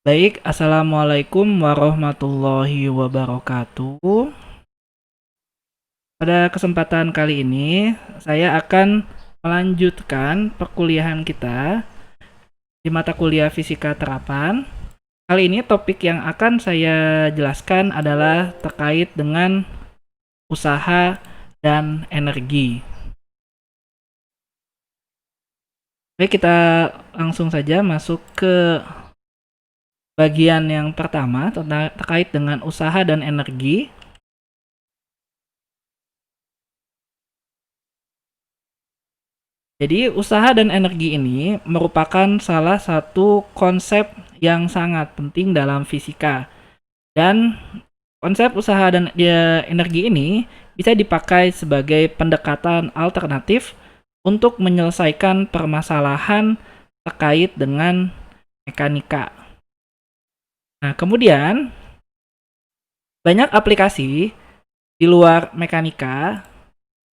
Baik, Assalamualaikum warahmatullahi wabarakatuh. Pada kesempatan kali ini, saya akan melanjutkan perkuliahan kita di mata kuliah Fisika Terapan. Kali ini topik yang akan saya jelaskan adalah terkait dengan usaha dan energi. Baik, kita langsung saja masuk ke bagian yang pertama terkait dengan usaha dan energi. Jadi, usaha dan energi ini merupakan salah satu konsep yang sangat penting dalam fisika. Dan konsep usaha dan energi ini bisa dipakai sebagai pendekatan alternatif untuk menyelesaikan permasalahan terkait dengan mekanika. Nah, kemudian banyak aplikasi di luar mekanika,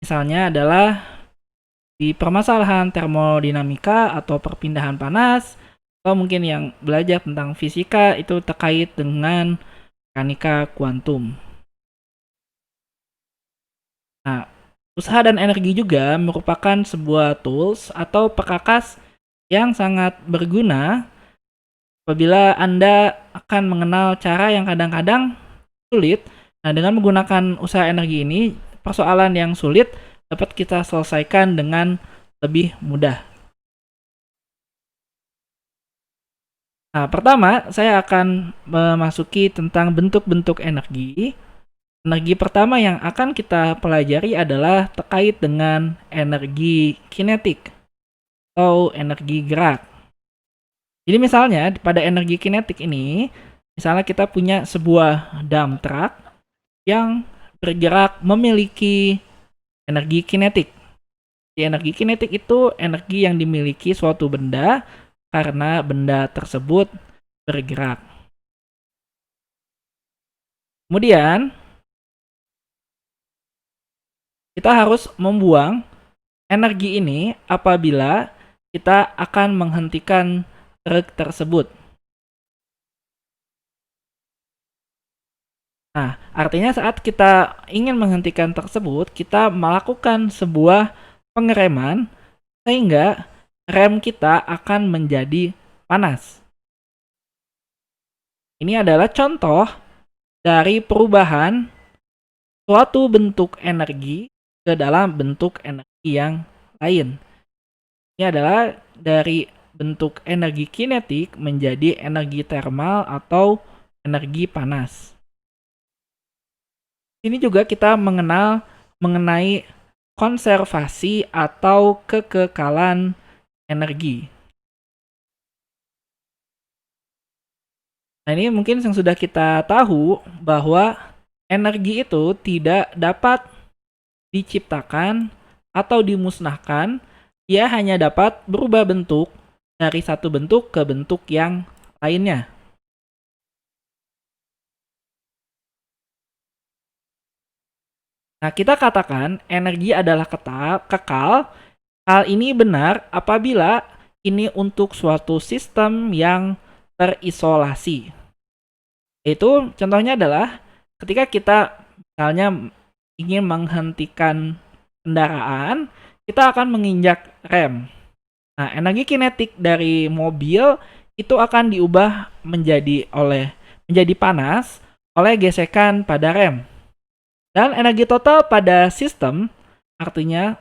misalnya adalah di permasalahan termodinamika atau perpindahan panas, atau mungkin yang belajar tentang fisika itu terkait dengan mekanika kuantum. Nah, usaha dan energi juga merupakan sebuah tools atau perkakas yang sangat berguna apabila Anda akan mengenal cara yang kadang-kadang sulit. Nah, dengan menggunakan usaha energi ini, persoalan yang sulit dapat kita selesaikan dengan lebih mudah. Nah, pertama saya akan memasuki tentang bentuk-bentuk energi. Energi pertama yang akan kita pelajari adalah terkait dengan energi kinetik atau energi gerak. Jadi misalnya pada energi kinetik ini, misalnya kita punya sebuah dump truck yang bergerak memiliki energi kinetik. Di energi kinetik itu energi yang dimiliki suatu benda karena benda tersebut bergerak. Kemudian, kita harus membuang energi ini apabila kita akan menghentikan truk tersebut. Nah, artinya saat kita ingin menghentikan tersebut, kita melakukan sebuah pengereman sehingga rem kita akan menjadi panas. Ini adalah contoh dari perubahan suatu bentuk energi ke dalam bentuk energi yang lain. Ini adalah dari bentuk energi kinetik menjadi energi termal atau energi panas. Ini juga kita mengenal mengenai konservasi atau kekekalan energi. Nah, ini mungkin yang sudah kita tahu bahwa energi itu tidak dapat diciptakan atau dimusnahkan, ia hanya dapat berubah bentuk dari satu bentuk ke bentuk yang lainnya. Nah, kita katakan energi adalah kekal. Hal ini benar apabila ini untuk suatu sistem yang terisolasi. Itu contohnya adalah ketika kita misalnya ingin menghentikan kendaraan, kita akan menginjak rem. Nah, energi kinetik dari mobil itu akan diubah menjadi panas oleh gesekan pada rem. Dan energi total pada sistem, artinya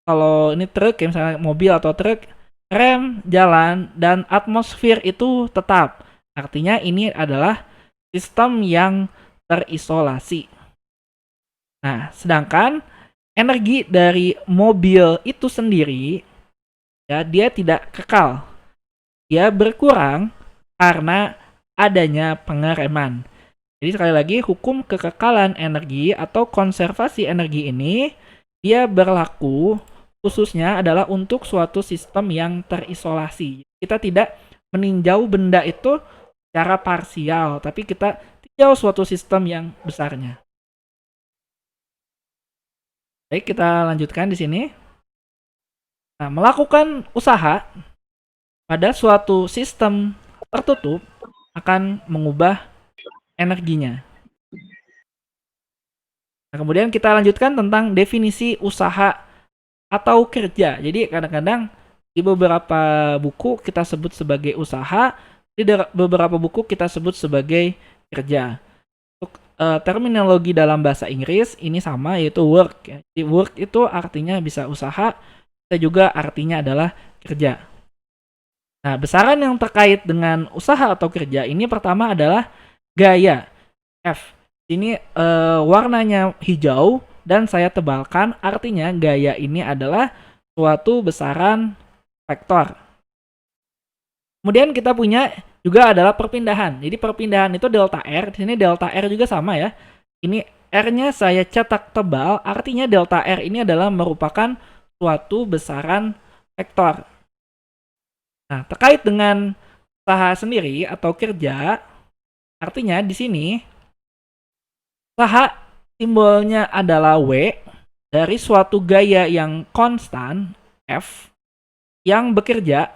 kalau ini truk, ya misalnya mobil atau truk, rem, jalan, dan atmosfer itu tetap. Artinya ini adalah sistem yang terisolasi. Nah, sedangkan energi dari mobil itu sendiri, ya dia tidak kekal. Dia berkurang karena adanya pengereman. Jadi sekali lagi, hukum kekekalan energi atau konservasi energi ini dia berlaku khususnya adalah untuk suatu sistem yang terisolasi. Kita tidak meninjau benda itu secara parsial, tapi kita tinjau suatu sistem yang besarnya. Baik, kita lanjutkan di sini. Nah, melakukan usaha pada suatu sistem tertutup akan mengubah energinya. Nah, kemudian kita lanjutkan tentang definisi usaha atau kerja. Jadi kadang-kadang di beberapa buku kita sebut sebagai usaha, di beberapa buku kita sebut sebagai kerja. Untuk terminologi dalam bahasa Inggris ini sama, yaitu work. Ya. Jadi work itu artinya bisa usaha, bisa juga artinya adalah kerja. Nah, besaran yang terkait dengan usaha atau kerja ini pertama adalah gaya F. Ini warnanya hijau dan saya tebalkan, artinya gaya ini adalah suatu besaran vektor. Kemudian kita punya juga adalah perpindahan. Jadi perpindahan itu delta R, di sini delta R juga sama ya. Ini R-nya saya cetak tebal, artinya delta R ini adalah merupakan suatu besaran vektor. Nah, terkait dengan usaha sendiri atau kerja, artinya di sini usaha simbolnya adalah W dari suatu gaya yang konstan F yang bekerja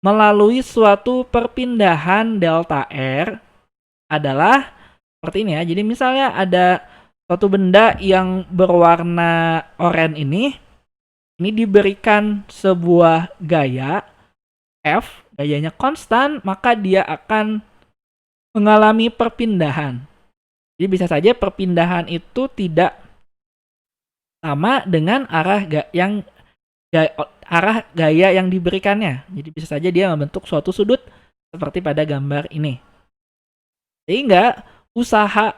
melalui suatu perpindahan delta R adalah seperti ini ya. Jadi misalnya ada suatu benda yang berwarna oranye ini diberikan sebuah gaya F, gayanya konstan, maka dia akan mengalami perpindahan. Jadi bisa saja perpindahan itu tidak sama dengan arah gaya yang diberikannya. Jadi bisa saja dia membentuk suatu sudut seperti pada gambar ini. Sehingga usaha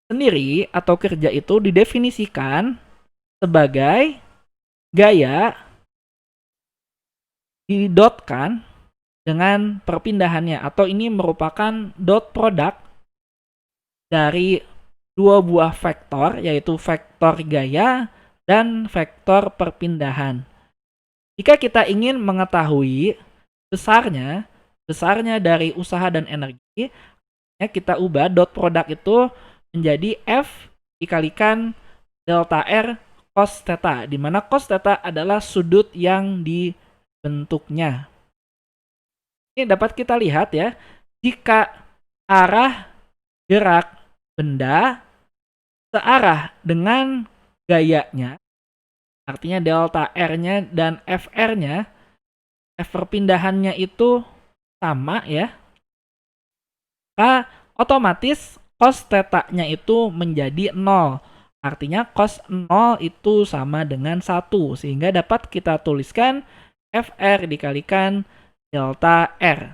sendiri atau kerja itu didefinisikan sebagai gaya didotkan dengan perpindahannya, atau ini merupakan dot product dari dua buah vektor, yaitu vektor gaya dan vektor perpindahan. Jika kita ingin mengetahui besarnya dari usaha dan energi, ya kita ubah dot product itu menjadi F dikalikan delta R cos theta, di mana cos theta adalah sudut yang dibentuknya. Ini dapat kita lihat ya, jika arah gerak benda searah dengan gayanya, artinya delta R-nya dan FR-nya, F perpindahannya itu sama ya, maka otomatis cos theta-nya itu menjadi 0. Artinya cos 0 itu sama dengan 1, sehingga dapat kita tuliskan FR dikalikan delta R.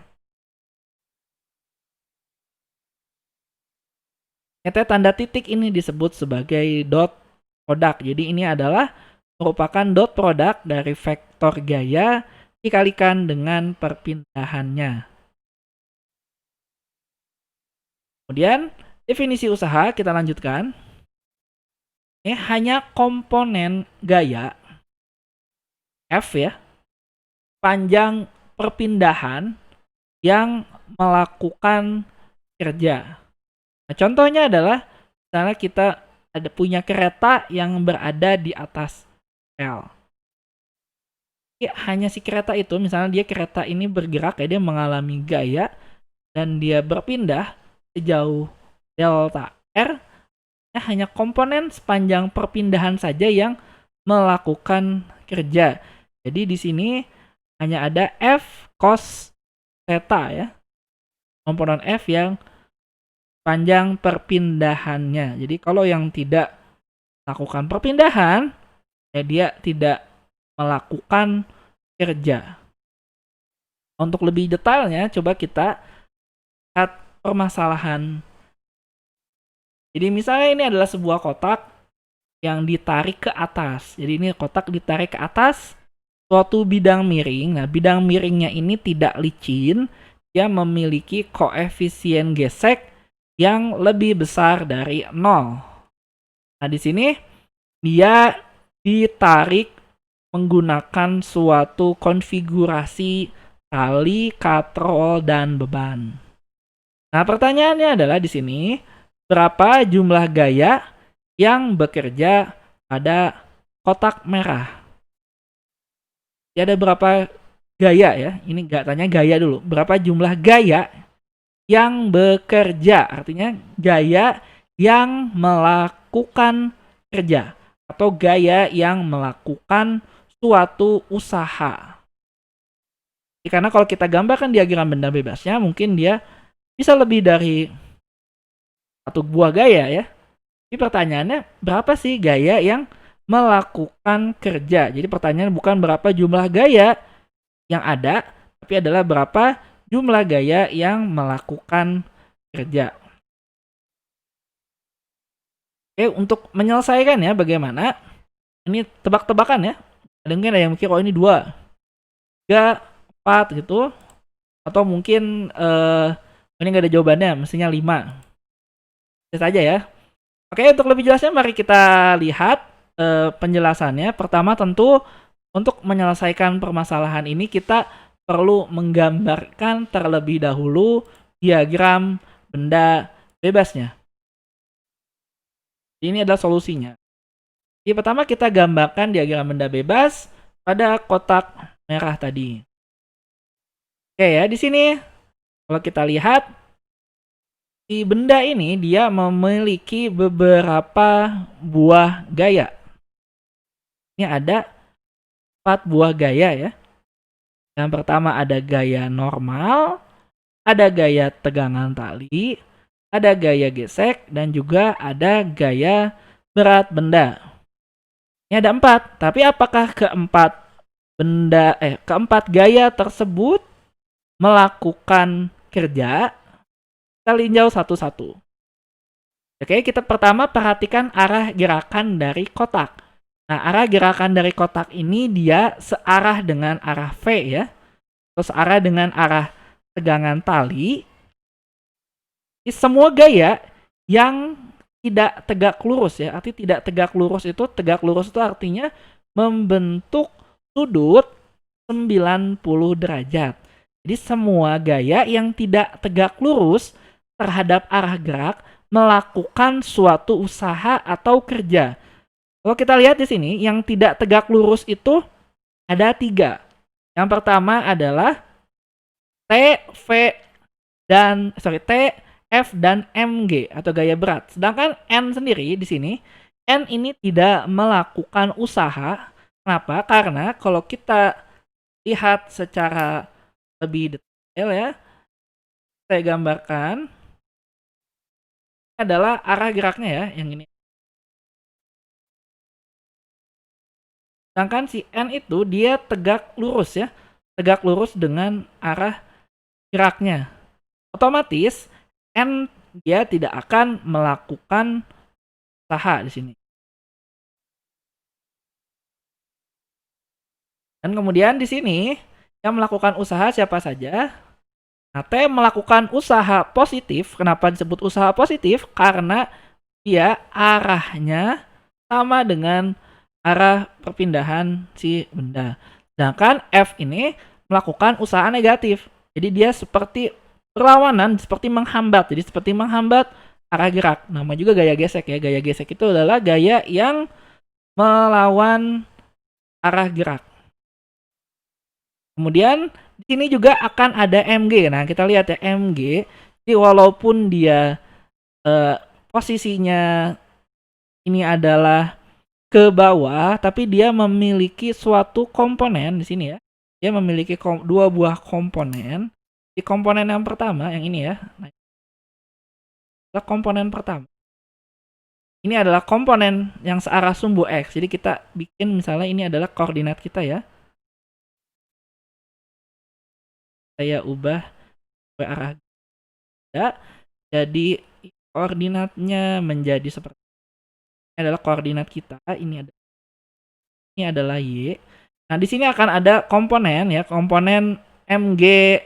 Tanda titik ini disebut sebagai dot product. Jadi ini adalah merupakan dot product dari vektor gaya dikalikan dengan perpindahannya. Kemudian definisi usaha kita lanjutkan. Ini hanya komponen gaya F ya, panjang perpindahan yang melakukan kerja. Nah, contohnya adalah misalnya kita ada punya kereta yang berada di atas rel. Ya, hanya si kereta itu, misalnya dia kereta ini bergerak ya, dia mengalami gaya dan dia berpindah sejauh delta R, ya, hanya komponen sepanjang perpindahan saja yang melakukan kerja. Jadi di sini hanya ada F cos theta ya, komponen F yang panjang perpindahannya. Jadi kalau yang tidak melakukan perpindahan, ya dia tidak melakukan kerja. Untuk lebih detailnya, coba kita lihat permasalahan. Jadi misalnya ini adalah sebuah kotak yang ditarik ke atas. Jadi ini kotak ditarik ke atas, suatu bidang miring. Nah, bidang miringnya ini tidak licin, dia memiliki koefisien gesek yang lebih besar dari 0. Nah, di sini dia ditarik menggunakan suatu konfigurasi tali, katrol, dan beban. Nah, pertanyaannya adalah di sini, berapa jumlah gaya yang bekerja pada kotak merah? Jadi ada berapa gaya ya? Ini nggak tanya gaya dulu. Berapa jumlah gaya yang bekerja, artinya gaya yang melakukan kerja atau gaya yang melakukan suatu usaha. Karena kalau kita gambarkan diagram benda bebasnya, mungkin dia bisa lebih dari satu buah gaya ya. Jadi pertanyaannya, berapa sih gaya yang melakukan kerja? Jadi pertanyaannya bukan berapa jumlah gaya yang ada, tapi adalah berapa jumlah gaya yang melakukan kerja. Oke, untuk menyelesaikan ya bagaimana? Ini tebak-tebakan ya. Ada mungkin ada yang mikir, oh ini 2, 3, 4 gitu. Atau mungkin ini nggak ada jawabannya, mestinya 5. Lihat aja ya. Oke, untuk lebih jelasnya mari kita lihat penjelasannya. Pertama tentu untuk menyelesaikan permasalahan ini kita perlu menggambarkan terlebih dahulu diagram benda bebasnya. Ini adalah solusinya. Jadi pertama kita gambarkan diagram benda bebas pada kotak merah tadi. Oke ya, di sini kalau kita lihat si benda ini dia memiliki beberapa buah gaya. Ini ada 4 buah gaya ya. Yang pertama ada gaya normal, ada gaya tegangan tali, ada gaya gesek, dan juga ada gaya berat benda. Ini ada 4, tapi apakah keempat gaya tersebut melakukan kerja? Kita linjau satu-satu. Oke, kita pertama perhatikan arah gerakan dari kotak. Nah, arah gerakan dari kotak ini dia searah dengan arah V ya. Atau searah dengan arah tegangan tali. Semua gaya yang tidak tegak lurus ya. Arti tidak tegak lurus itu artinya membentuk sudut 90 derajat. Jadi semua gaya yang tidak tegak lurus terhadap arah gerak melakukan suatu usaha atau kerja. Kalau kita lihat di sini, yang tidak tegak lurus itu ada 3. Yang pertama adalah T, F, dan MG atau gaya berat. Sedangkan N sendiri di sini, N ini tidak melakukan usaha. Kenapa? Karena kalau kita lihat secara lebih detail ya, saya gambarkan adalah arah geraknya ya, yang ini. Sedangkan si N itu dia tegak lurus ya, tegak lurus dengan arah geraknya. Otomatis N dia tidak akan melakukan usaha di sini. Dan kemudian di sini yang melakukan usaha siapa saja? Nah, T melakukan usaha positif. Kenapa disebut usaha positif? Karena dia arahnya sama dengan arah perpindahan si benda. Sedangkan F ini melakukan usaha negatif. Jadi dia seperti berlawanan, seperti menghambat. Jadi seperti menghambat arah gerak. Nama juga gaya gesek ya. Gaya gesek itu adalah gaya yang melawan arah gerak. Kemudian di sini juga akan ada MG. Nah, kita lihat ya MG. Jadi walaupun dia posisinya ini adalah ke bawah, tapi dia memiliki suatu komponen di sini ya. Dia memiliki 2 buah komponen. Di komponen yang pertama, yang ini ya. Nah, adalah komponen pertama. Ini adalah komponen yang searah sumbu X. Jadi kita bikin misalnya ini adalah koordinat kita ya. Saya ubah ke arah ya. Jadi koordinatnya menjadi seperti ini adalah koordinat kita. Ini adalah Y. Nah, di sini akan ada komponen ya, komponen MG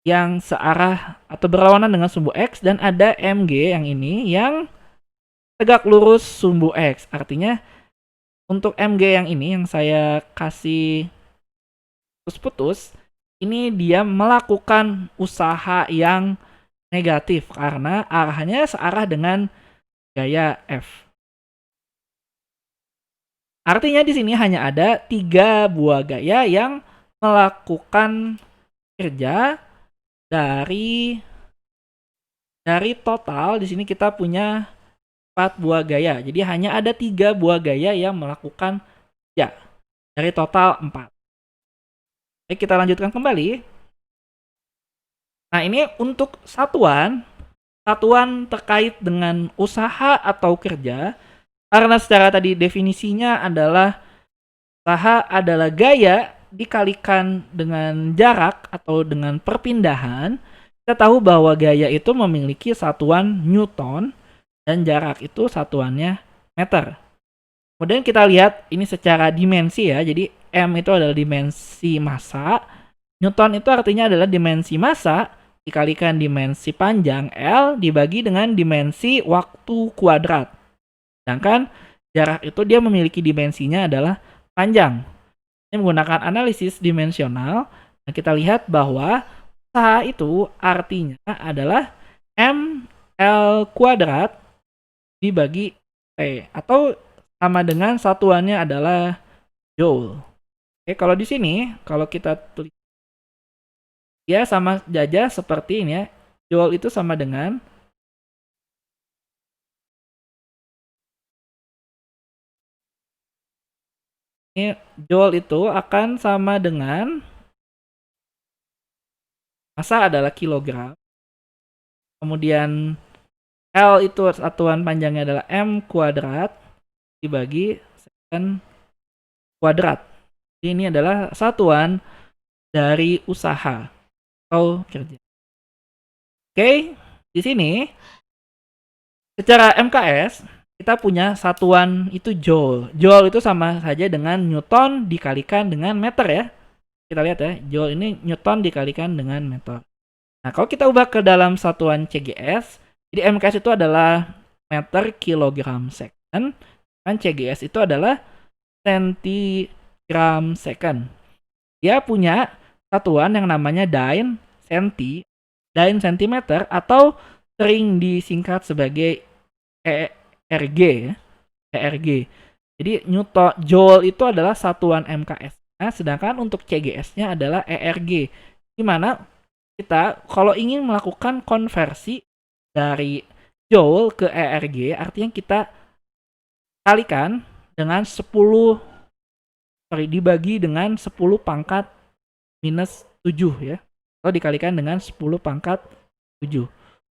yang searah atau berlawanan dengan sumbu X, dan ada MG yang ini yang tegak lurus sumbu X. Artinya untuk MG yang ini yang saya kasih putus-putus, ini dia melakukan usaha yang negatif karena arahnya searah dengan gaya F. Artinya di sini hanya ada 3 buah gaya yang melakukan kerja dari dari total di sini kita punya 4 buah gaya. Jadi hanya ada 3 buah gaya yang melakukan ya dari total 4. Oke, kita lanjutkan kembali. Nah, ini untuk satuan terkait dengan usaha atau kerja, karena secara tadi definisinya adalah usaha adalah gaya dikalikan dengan jarak atau dengan perpindahan. Kita tahu bahwa gaya itu memiliki satuan Newton dan jarak itu satuannya meter. Kemudian kita lihat ini secara dimensi ya. Jadi M itu adalah dimensi massa. Newton itu artinya adalah dimensi massa dikalikan dimensi panjang L dibagi dengan dimensi waktu kuadrat. Sedangkan jarak itu dia memiliki dimensinya adalah panjang. Ini menggunakan analisis dimensional. Nah, kita lihat bahwa usaha itu artinya adalah M L kuadrat dibagi T atau sama dengan satuannya adalah joule. Oke, kalau di sini kalau kita tulis ya sama saja seperti ini ya. Joule itu sama dengan ini, joule itu akan sama dengan massa adalah kilogram. Kemudian L itu satuan panjangnya adalah M kuadrat dibagi second kuadrat. Jadi ini adalah satuan dari usaha atau kerja. Oke, di sini secara MKS kita punya satuan itu joule. Joule itu sama saja dengan Newton dikalikan dengan meter ya. Kita lihat ya, joule ini Newton dikalikan dengan meter. Nah, kalau kita ubah ke dalam satuan CGS, jadi MKS itu adalah meter kilogram second, dan CGS itu adalah centigram second. Dia punya satuan yang namanya dyne centimeter atau sering disingkat sebagai ERG ya. ERG. Jadi Newton joule itu adalah satuan MKS. Nah, sedangkan untuk CGS-nya adalah ERG. Di mana kita kalau ingin melakukan konversi dari joule ke ERG, artinya kita kalikan dengan 10 dibagi dengan 10 pangkat minus 7 ya. Atau dikalikan dengan 10 pangkat 7.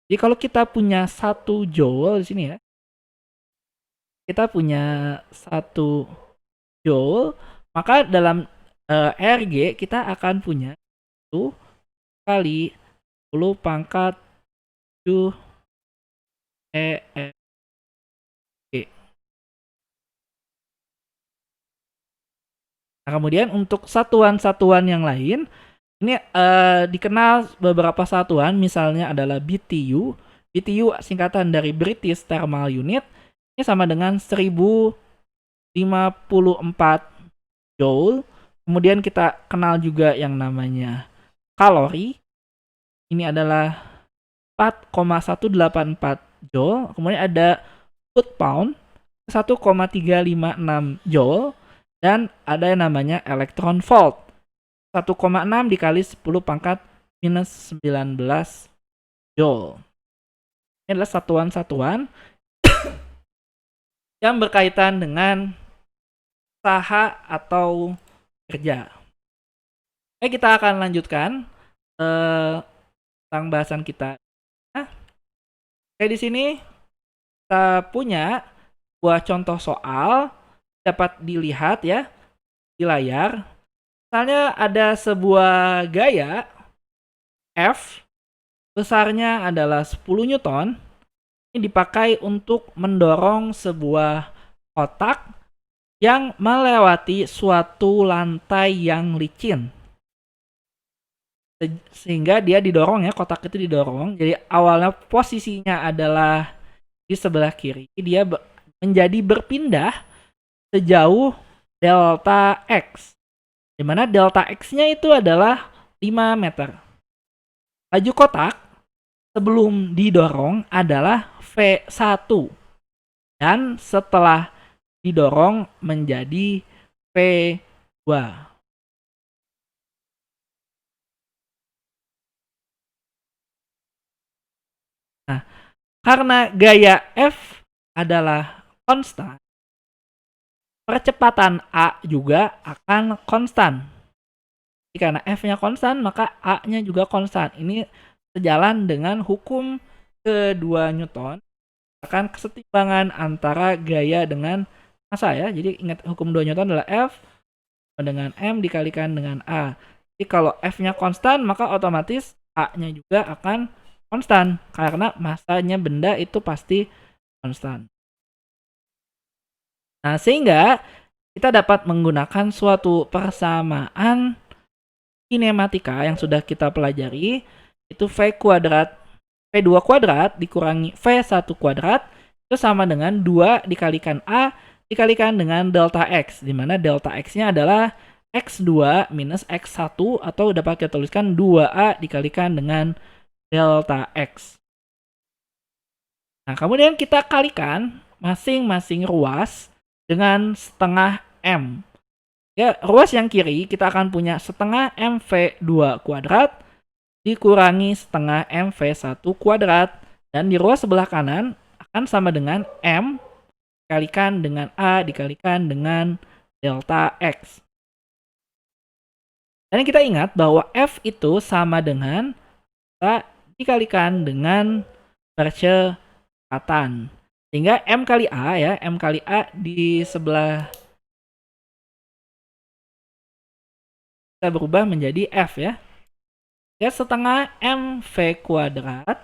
Jadi kalau kita punya 1 joule di sini ya. Kita punya 1 joule, maka dalam ERG kita akan punya 1 kali 10 pangkat 7 ERG. Nah, kemudian untuk satuan-satuan yang lain, ini dikenal beberapa satuan, misalnya adalah BTU. BTU singkatan dari British Thermal Unit. Ini sama dengan 1054 joule. Kemudian kita kenal juga yang namanya kalori. Ini adalah 4,184 joule. Kemudian ada foot pound 1,356 joule. Dan ada yang namanya electron volt 1,6 dikali 10 pangkat minus 19 joule. Ini adalah satuan-satuan yang berkaitan dengan usaha atau kerja. Oke, kita akan lanjutkan tentang bahasan kita. Nah, oke, di sini kita punya sebuah contoh soal dapat dilihat ya di layar. Misalnya ada sebuah gaya F besarnya adalah 10 Newton. Ini dipakai untuk mendorong sebuah kotak yang melewati suatu lantai yang licin. Sehingga dia didorong ya, kotak itu didorong. Jadi awalnya posisinya adalah di sebelah kiri. Dia menjadi berpindah sejauh delta X. Di mana delta X-nya itu adalah 5 meter. Laju kotak sebelum didorong adalah V1. Dan setelah didorong menjadi V2. Nah, karena gaya F adalah konstan, percepatan A juga akan konstan. Jadi karena F-nya konstan, maka A-nya juga konstan. Ini sejalan dengan hukum kedua Newton, akan kesetimbangan antara gaya dengan massa ya. Jadi ingat hukum 2 Newton adalah F dengan M dikalikan dengan A. Jadi kalau F-nya konstan, maka otomatis A-nya juga akan konstan karena massanya benda itu pasti konstan. Nah, sehingga kita dapat menggunakan suatu persamaan kinematika yang sudah kita pelajari, itu V2 kuadrat dikurangi V1 kuadrat itu sama dengan 2 dikalikan A dikalikan dengan delta X, di mana delta X-nya adalah X2 minus X1 atau dapat kita tuliskan 2A dikalikan dengan delta X. Nah, kemudian kita kalikan masing-masing ruas dengan setengah M. Ya, ruas yang kiri kita akan punya setengah MV2 kuadrat dikurangi setengah MV1 kuadrat. Dan di ruas sebelah kanan akan sama dengan M dikalikan dengan A dikalikan dengan delta X. Dan kita ingat bahwa F itu sama dengan A dikalikan dengan percepatan. Sehingga M kali A ya, M kali A di sebelah kita berubah menjadi F ya. Ya, setengah MV kuadrat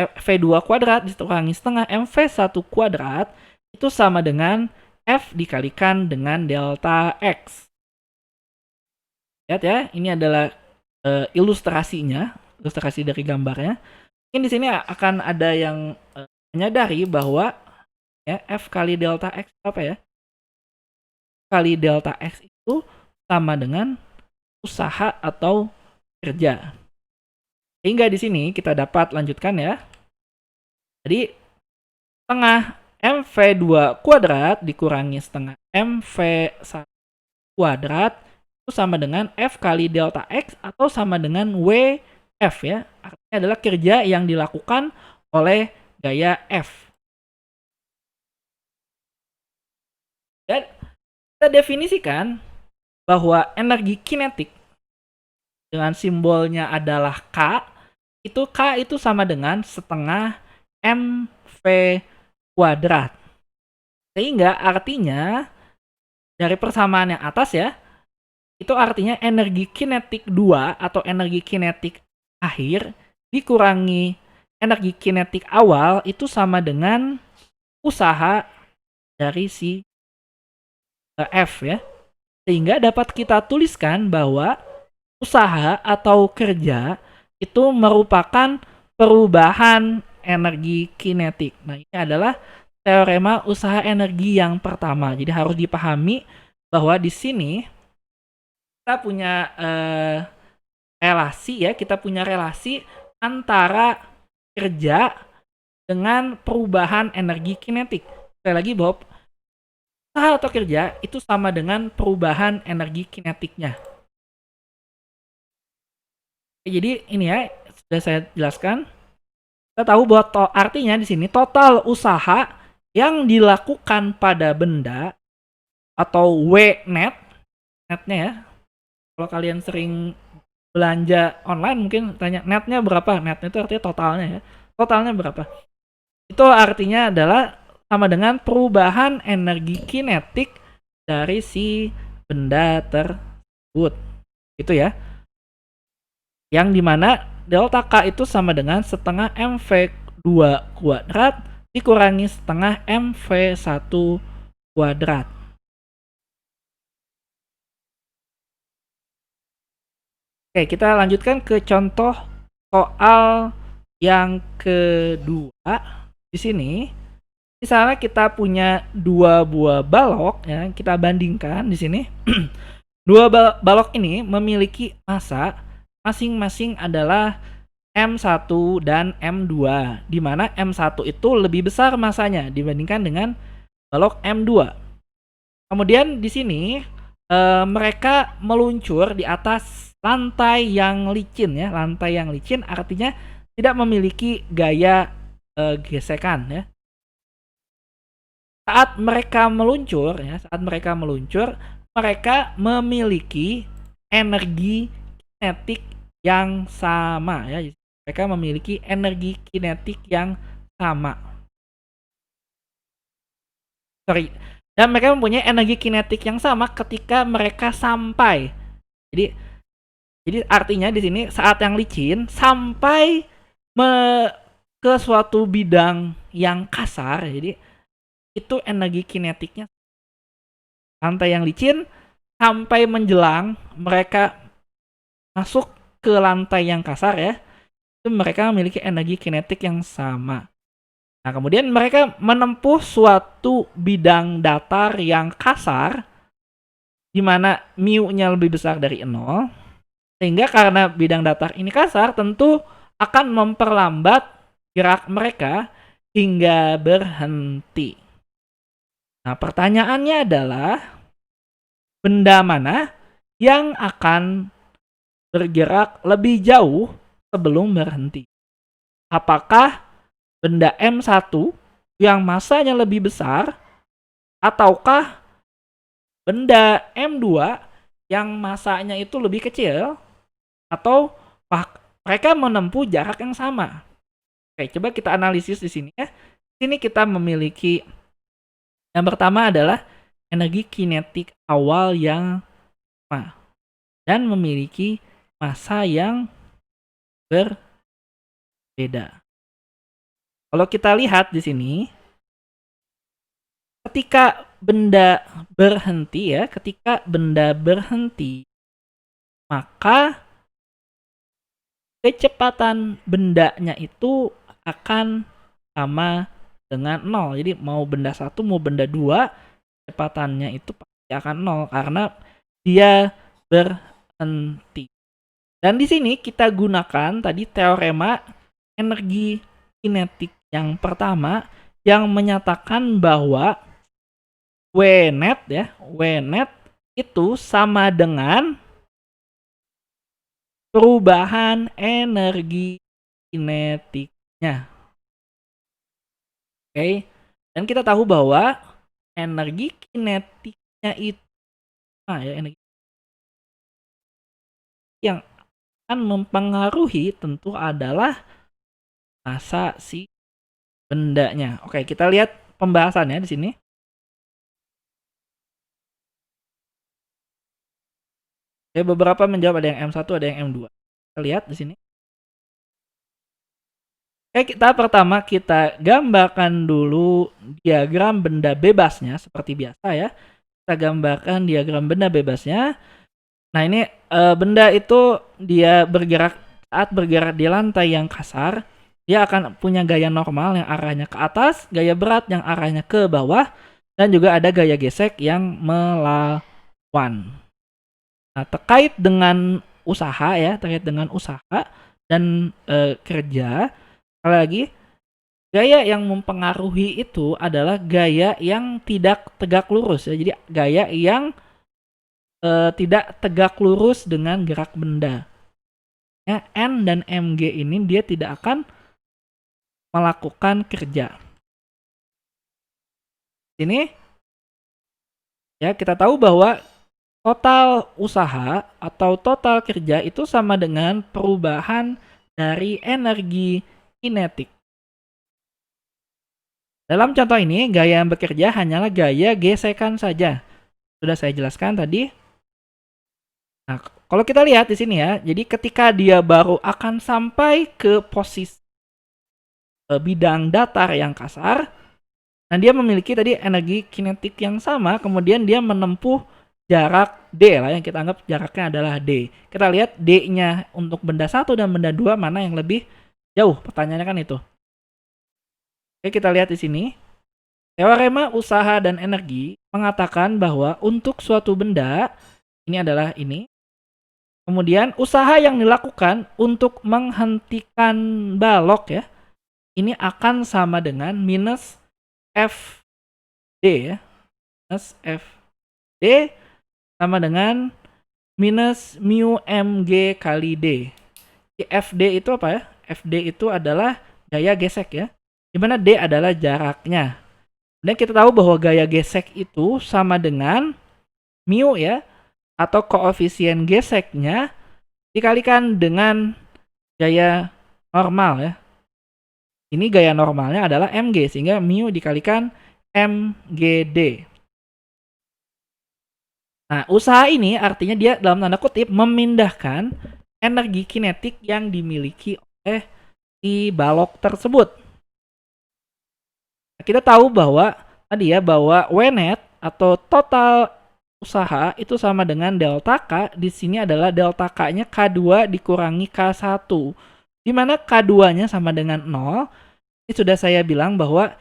V2 kuadrat dikurangi setengah MV1 kuadrat itu sama dengan F dikalikan dengan delta X. Lihat ya, ini adalah ilustrasinya, ilustrasi dari gambarnya. Mungkin di sini akan ada yang menyadari bahwa ya F kali delta X apa ya? Kali delta X itu sama dengan usaha atau kerja. Sehingga di sini kita dapat lanjutkan ya. Jadi setengah MV2 kuadrat dikurangi setengah MV1 kuadrat itu sama dengan F kali delta X atau sama dengan WF ya. Artinya adalah kerja yang dilakukan oleh gaya F. Dan kita definisikan bahwa energi kinetik dengan simbolnya adalah K itu sama dengan setengah MV kuadrat. Sehingga artinya dari persamaan yang atas ya, itu artinya energi kinetik 2 atau energi kinetik akhir dikurangi energi kinetik awal itu sama dengan usaha dari si F ya. Sehingga dapat kita tuliskan bahwa usaha atau kerja itu merupakan perubahan energi kinetik. Nah, ini adalah teorema usaha energi yang pertama. Jadi harus dipahami bahwa di sini kita punya relasi ya, kita punya relasi antara kerja dengan perubahan energi kinetik. Sekali lagi bahwa usaha atau kerja itu sama dengan perubahan energi kinetiknya. Jadi ini ya sudah saya jelaskan. Kita tahu bahwa artinya di sini total usaha yang dilakukan pada benda atau W netnya ya. Kalau kalian sering belanja online mungkin tanya netnya berapa? Netnya itu artinya totalnya ya. Totalnya berapa? Itu artinya adalah sama dengan perubahan energi kinetik dari si benda tersebut. Itu ya. Yang dimana delta K itu sama dengan setengah MV2 kuadrat dikurangi setengah MV1 kuadrat. Oke, kita lanjutkan ke contoh soal yang kedua. Di sini, misalnya kita punya 2 buah balok, ya, kita bandingkan di sini. 2 balok ini memiliki massa masing-masing adalah M1 dan M2, di mana M1 itu lebih besar massanya dibandingkan dengan balok M2. Kemudian di sini mereka meluncur di atas lantai yang licin ya. Lantai yang licin artinya tidak memiliki gaya gesekan ya. Saat mereka meluncur mereka memiliki energi kinetik yang sama ya. Mereka memiliki energi kinetik yang sama. Dan mereka mempunyai energi kinetik yang sama ketika mereka sampai. Jadi artinya di sini saat yang licin sampai ke suatu bidang yang kasar, jadi itu energi kinetiknya. Lantai yang licin sampai menjelang mereka masuk ke lantai yang kasar ya, itu mereka memiliki energi kinetik yang sama. Nah, kemudian mereka menempuh suatu bidang datar yang kasar di mana mu-nya lebih besar dari 0. Sehingga karena bidang datar ini kasar, tentu akan memperlambat gerak mereka hingga berhenti. Nah, pertanyaannya adalah benda mana yang akan bergerak lebih jauh sebelum berhenti? Apakah benda M1 yang masanya lebih besar, ataukah benda M2 yang masanya itu lebih kecil, atau mereka menempuh jarak yang sama? Oke, coba kita analisis di sini ya. Di sini kita memiliki yang pertama adalah energi kinetik awal yang sama dan memiliki massa yang berbeda. Kalau kita lihat di sini, ketika benda berhenti, maka kecepatan bendanya itu akan sama dengan 0. Jadi mau benda 1 mau benda 2, kecepatannya itu pasti akan 0 karena dia berhenti. Dan di sini kita gunakan tadi teorema energi kinetik yang pertama yang menyatakan bahwa W net itu sama dengan perubahan energi kinetiknya. Oke. Dan kita tahu bahwa energi kinetiknya itu energi yang akan mempengaruhi tentu adalah massa si bendanya. Oke, kita lihat pembahasannya di sini. Beberapa menjawab ada yang M1, ada yang M2. Kita lihat di sini. Pertama kita gambarkan dulu diagram benda bebasnya seperti biasa ya. Kita gambarkan diagram benda bebasnya. Nah, ini benda itu dia saat bergerak di lantai yang kasar, dia akan punya gaya normal yang arahnya ke atas, gaya berat yang arahnya ke bawah, dan juga ada gaya gesek yang melawan. Nah, terkait dengan usaha dan kerja, sekali lagi, gaya yang mempengaruhi itu adalah gaya yang tidak tegak lurus ya. Jadi gaya yang tidak tegak lurus dengan gerak benda. Ya, N dan MG ini dia tidak akan melakukan kerja. Ini ya kita tahu bahwa total usaha atau total kerja itu sama dengan perubahan dari energi kinetik. Dalam contoh ini, gaya yang bekerja hanyalah gaya gesekan saja. Sudah saya jelaskan tadi. Nah, kalau kita lihat di sini ya, jadi ketika dia baru akan sampai ke posisi bidang datar yang kasar, nah dia memiliki tadi energi kinetik yang sama, kemudian dia menempuh jarak D lah, yang kita anggap jaraknya adalah D. Kita lihat D-nya untuk benda 1 dan benda 2 mana yang lebih jauh, pertanyaannya kan itu. Oke, kita lihat di sini. Teorema usaha dan energi mengatakan bahwa untuk suatu benda, ini adalah ini. Kemudian usaha yang dilakukan untuk menghentikan balok ya, ini akan sama dengan minus FD ya. Minus FD sama dengan minus mu mg kali D. FD itu apa ya? FD itu adalah gaya gesek ya. di mana D adalah jaraknya. Dan kita tahu bahwa gaya gesek itu sama dengan mu ya, atau koefisien geseknya dikalikan dengan gaya normal ya. Ini gaya normalnya adalah mg, sehingga mu dikalikan mgd. Nah, usaha ini artinya dia dalam tanda kutip memindahkan energi kinetik yang dimiliki oleh si balok tersebut. Kita tahu bahwa tadi ya, bahwa W net atau total usaha itu sama dengan delta K. Di sini adalah delta K-nya K2 dikurangi K1. Di mana K2-nya sama dengan 0. Ini sudah saya bilang bahwa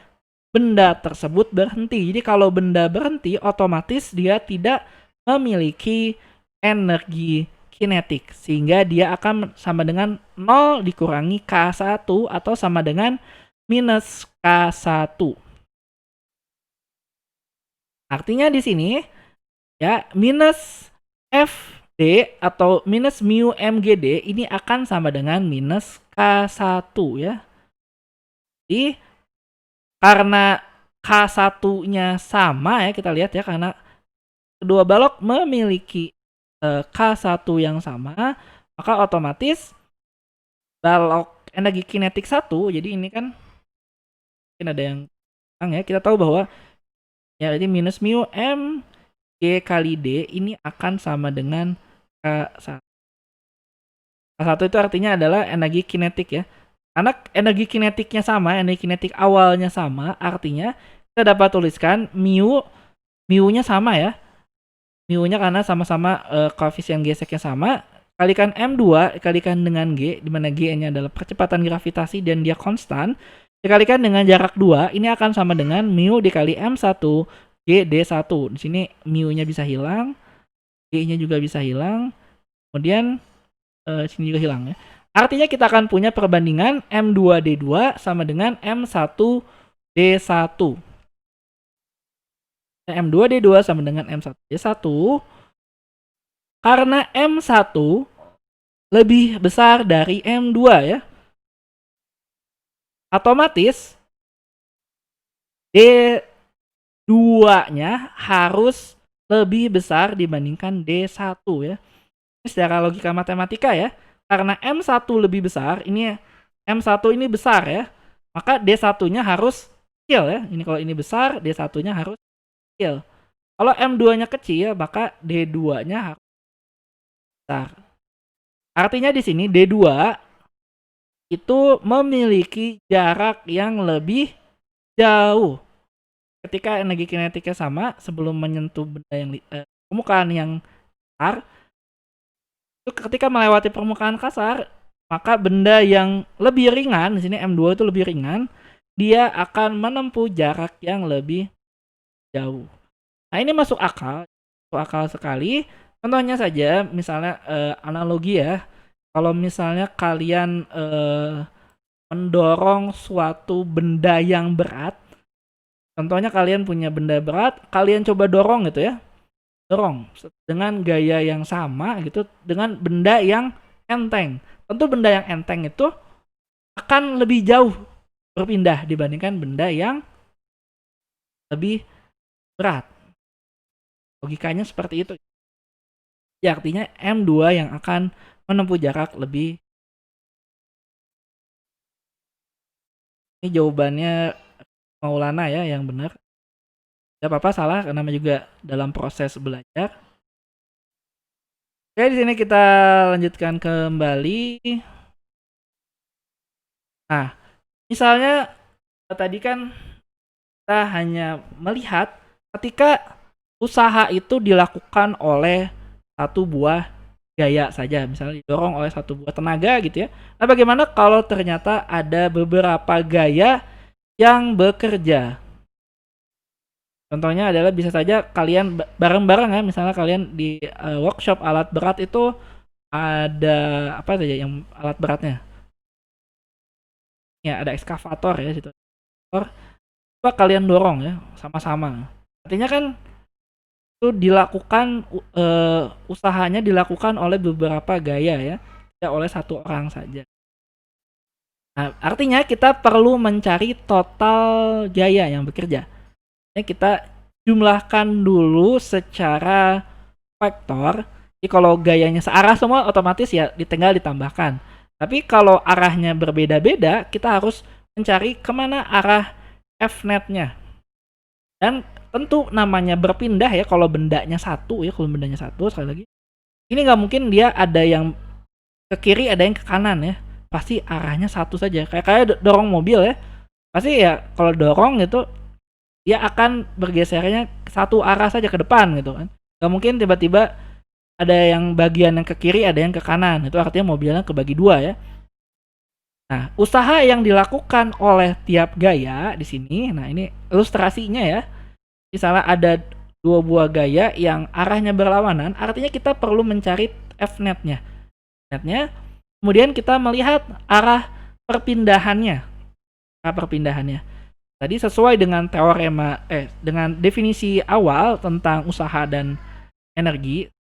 benda tersebut berhenti. Jadi kalau benda berhenti, otomatis dia tidak memiliki energi kinetik, sehingga dia akan sama dengan 0 dikurangi K1 atau sama dengan minus K1. Artinya di sini ya, minus Fd atau minus mu mgd ini akan sama dengan minus K1 ya. Jadi karena K1-nya sama ya, kita lihat ya, karena kedua balok memiliki K1 yang sama, maka otomatis balok energi kinetik 1, jadi ini kan mungkin ada yang ya, kita tahu bahwa ya jadi minus mu m G kali D ini akan sama dengan K1. K1 itu artinya adalah energi kinetik ya. Karena energi kinetiknya sama, energi kinetik awalnya sama, artinya kita dapat tuliskan mu-nya sama ya. Mu-nya karena sama-sama koefisien geseknya sama, kalikan M2 kalikan dengan G, di mana G-nya adalah percepatan gravitasi dan dia konstan, dikalikan dengan jarak 2, ini akan sama dengan mu dikali M1 GD1. Di sini mu-nya bisa hilang, G-nya juga bisa hilang, kemudian sini juga hilang ya. Artinya kita akan punya perbandingan M2D2 sama dengan M1D1. M2D2 sama dengan M1D1 karena M1 lebih besar dari M2 ya. Otomatis D2-nya harus lebih besar dibandingkan D1 ya. Ini secara logika matematika ya. Karena M1 lebih besar, ini M1 ini besar ya, maka D1-nya harus kecil ya. Ini kalau ini besar, D1-nya harus kecil. Kalau M2-nya kecil, maka D2-nya harus besar. Artinya di sini D2 itu memiliki jarak yang lebih jauh. Ketika energi kinetiknya sama, sebelum menyentuh benda yang permukaan yang besar, ketika melewati permukaan kasar, maka benda yang lebih ringan, di sini M2 itu lebih ringan, dia akan menempuh jarak yang lebih jauh. Nah, ini masuk akal sekali. Contohnya saja, misalnya analogi ya, kalau misalnya kalian mendorong suatu benda yang berat, contohnya kalian punya benda berat, kalian coba dorong gitu ya, dorong dengan gaya yang sama gitu dengan benda yang enteng. Tentu benda yang enteng itu akan lebih jauh berpindah dibandingkan benda yang lebih berat. Logikanya seperti itu. Ya, artinya M2 yang akan menempuh jarak lebih. Ini jawabannya Maulana ya yang benar. Tidak apa-apa salah karena juga dalam proses belajar. Oke, di sini kita lanjutkan kembali. Nah, misalnya tadi kan kita hanya melihat ketika usaha itu dilakukan oleh satu buah gaya saja, misalnya didorong oleh satu buah tenaga gitu ya. Nah, bagaimana kalau ternyata ada beberapa gaya yang bekerja? Contohnya adalah bisa saja kalian bareng-bareng ya, misalnya kalian di workshop alat berat itu ada apa saja yang alat beratnya? Ya, ada ekskavator ya situ. Coba kalian dorong ya sama-sama. Artinya kan itu dilakukan usahanya dilakukan oleh beberapa gaya ya, tidak oleh satu orang saja. Nah, artinya kita perlu mencari total gaya yang bekerja. Ini kita jumlahkan dulu secara vektor. Jadi kalau gayanya searah semua otomatis ya tinggal ditambahkan. Tapi kalau arahnya berbeda-beda, kita harus mencari kemana arah F-net-nya. Dan tentu namanya berpindah ya, kalau bendanya satu ya, kalau bendanya satu sekali lagi. Ini nggak mungkin dia ada yang ke kiri, ada yang ke kanan ya. Pasti arahnya satu saja. Kayak dorong mobil ya. Pasti ya kalau dorong gitu dia akan bergesernya satu arah saja ke depan gitu kan. Gak mungkin tiba-tiba ada yang bagian yang ke kiri, ada yang ke kanan. Itu artinya mobilnya kebagi dua ya. Nah, usaha yang dilakukan oleh tiap gaya di sini, nah ini ilustrasinya ya. Misalnya ada dua buah gaya yang arahnya berlawanan, artinya kita perlu mencari F-net-nya. Net-nya, kemudian kita melihat arah perpindahannya. Arah perpindahannya. Tadi sesuai dengan dengan definisi awal tentang usaha dan energi,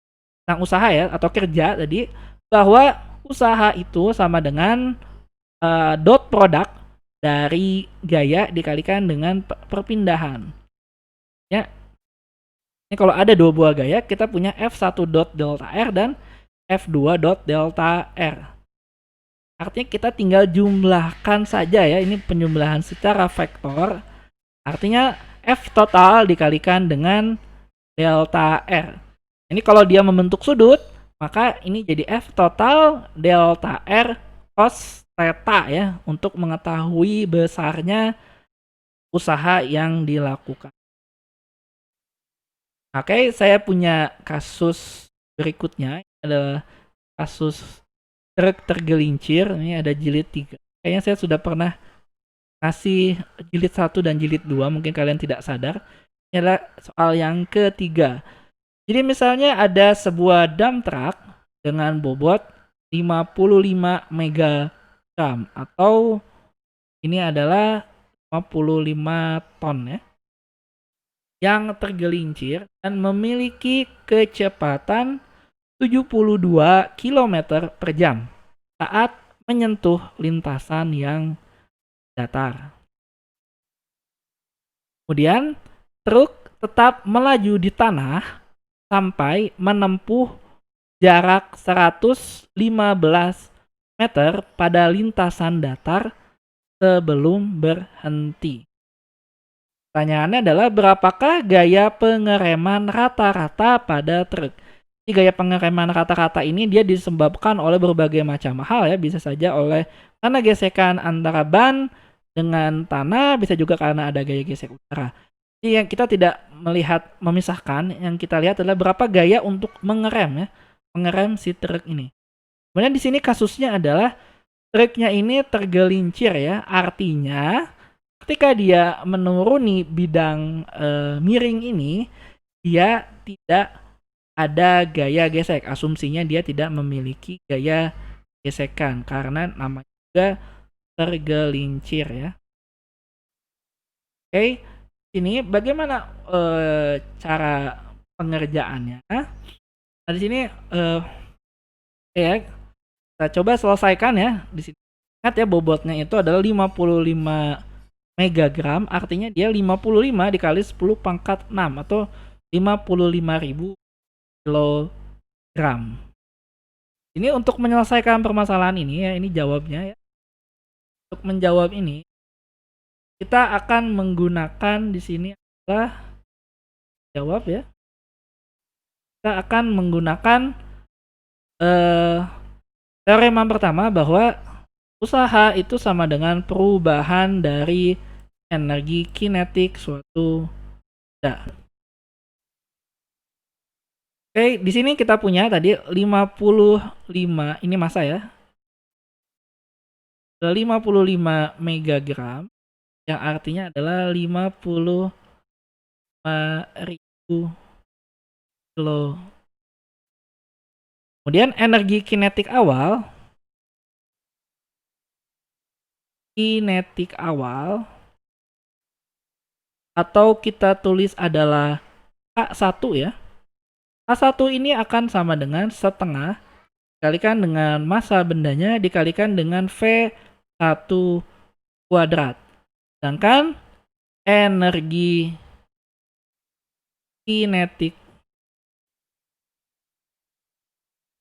tentang usaha ya atau kerja tadi, bahwa usaha itu sama dengan dot produk dari gaya dikalikan dengan perpindahan. Ya, ini kalau ada dua buah gaya, kita punya F1 dot delta R dan F2 dot delta R. Artinya kita tinggal jumlahkan saja ya, ini penjumlahan secara vektor. Artinya F total dikalikan dengan delta R. Ini kalau dia membentuk sudut, maka ini jadi F total delta R cos theta ya, untuk mengetahui besarnya usaha yang dilakukan. Oke, saya punya kasus berikutnya. Adalah kasus truk tergelincir. Ini ada jilid 3. Kayaknya saya sudah pernah kasih jilid 1 dan jilid 2. Mungkin kalian tidak sadar. Ini adalah soal yang ketiga. Jadi misalnya ada sebuah dump truck dengan bobot 55 megagram atau ini adalah 55 ton ya, yang tergelincir dan memiliki kecepatan 72 km per jam saat menyentuh lintasan yang datar. Kemudian truk tetap melaju di tanah sampai menempuh jarak 115 meter pada lintasan datar sebelum berhenti. Pertanyaannya adalah berapakah gaya pengereman rata-rata pada truk? Jadi gaya pengereman rata-rata ini dia disebabkan oleh berbagai macam hal ya, bisa saja oleh karena gesekan antara ban dengan tanah, bisa juga karena ada gaya gesek udara. Jadi yang kita tidak melihat memisahkan, yang kita lihat adalah berapa gaya untuk mengerem ya, mengerem si truk ini. Kemudian di sini kasusnya adalah truknya ini tergelincir ya, artinya ketika dia menuruni bidang miring ini, dia tidak ada gaya gesek. Asumsinya dia tidak memiliki gaya gesekan karena namanya juga tergelincir ya. Oke, ini bagaimana cara pengerjaannya? Nah, di sini ya kita coba selesaikan ya di sini. Ingat ya, bobotnya itu adalah 55 megagram, artinya dia 55 dikali 10 pangkat 6 atau 55.000 kilogram. Ini untuk menyelesaikan permasalahan ini ya, ini jawabnya ya. Untuk menjawab ini kita akan menggunakan di sini adalah jawab ya. Kita akan menggunakan teorema pertama bahwa usaha itu sama dengan perubahan dari energi kinetik suatu benda. Oke, di sini kita punya tadi 55, ini massa ya. 55 megagram yang artinya adalah 55.000 kilo. Kemudian energi kinetik awal atau kita tulis adalah K1 ya. K1 ini akan sama dengan setengah dikalikan dengan massa bendanya dikalikan dengan V 1 kuadrat. Sedangkan energi kinetik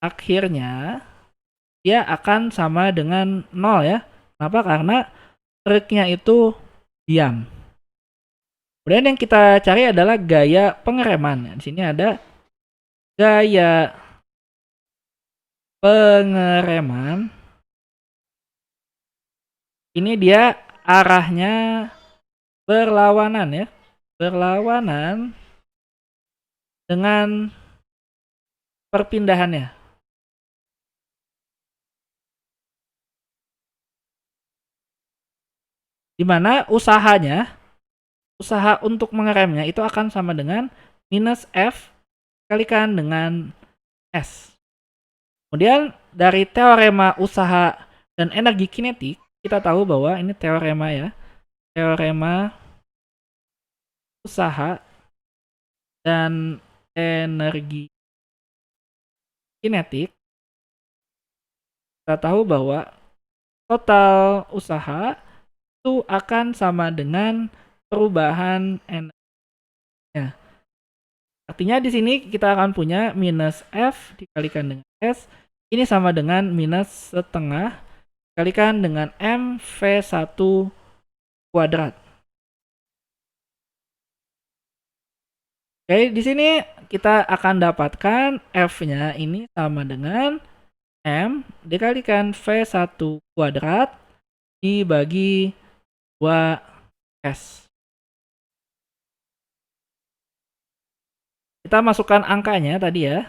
akhirnya dia akan sama dengan 0 ya. Kenapa? Karena truknya itu diam. Kemudian yang kita cari adalah gaya pengereman. Di sini ada gaya pengereman. Ini dia arahnya berlawanan ya. Berlawanan dengan perpindahannya. Di mana usaha untuk mengeremnya itu akan sama dengan minus F dikalikan dengan S. Kemudian dari teorema usaha dan energi kinetik, kita tahu bahwa ini teorema ya. Teorema usaha dan energi kinetik. Kita tahu bahwa total usaha itu akan sama dengan perubahan energinya. Artinya di sini kita akan punya minus F dikalikan dengan S. Ini sama dengan minus setengah dikalikan dengan MV1 kuadrat. Oke, di sini kita akan dapatkan F-nya ini sama dengan M dikalikan V1 kuadrat dibagi 2S. Kita masukkan angkanya tadi ya.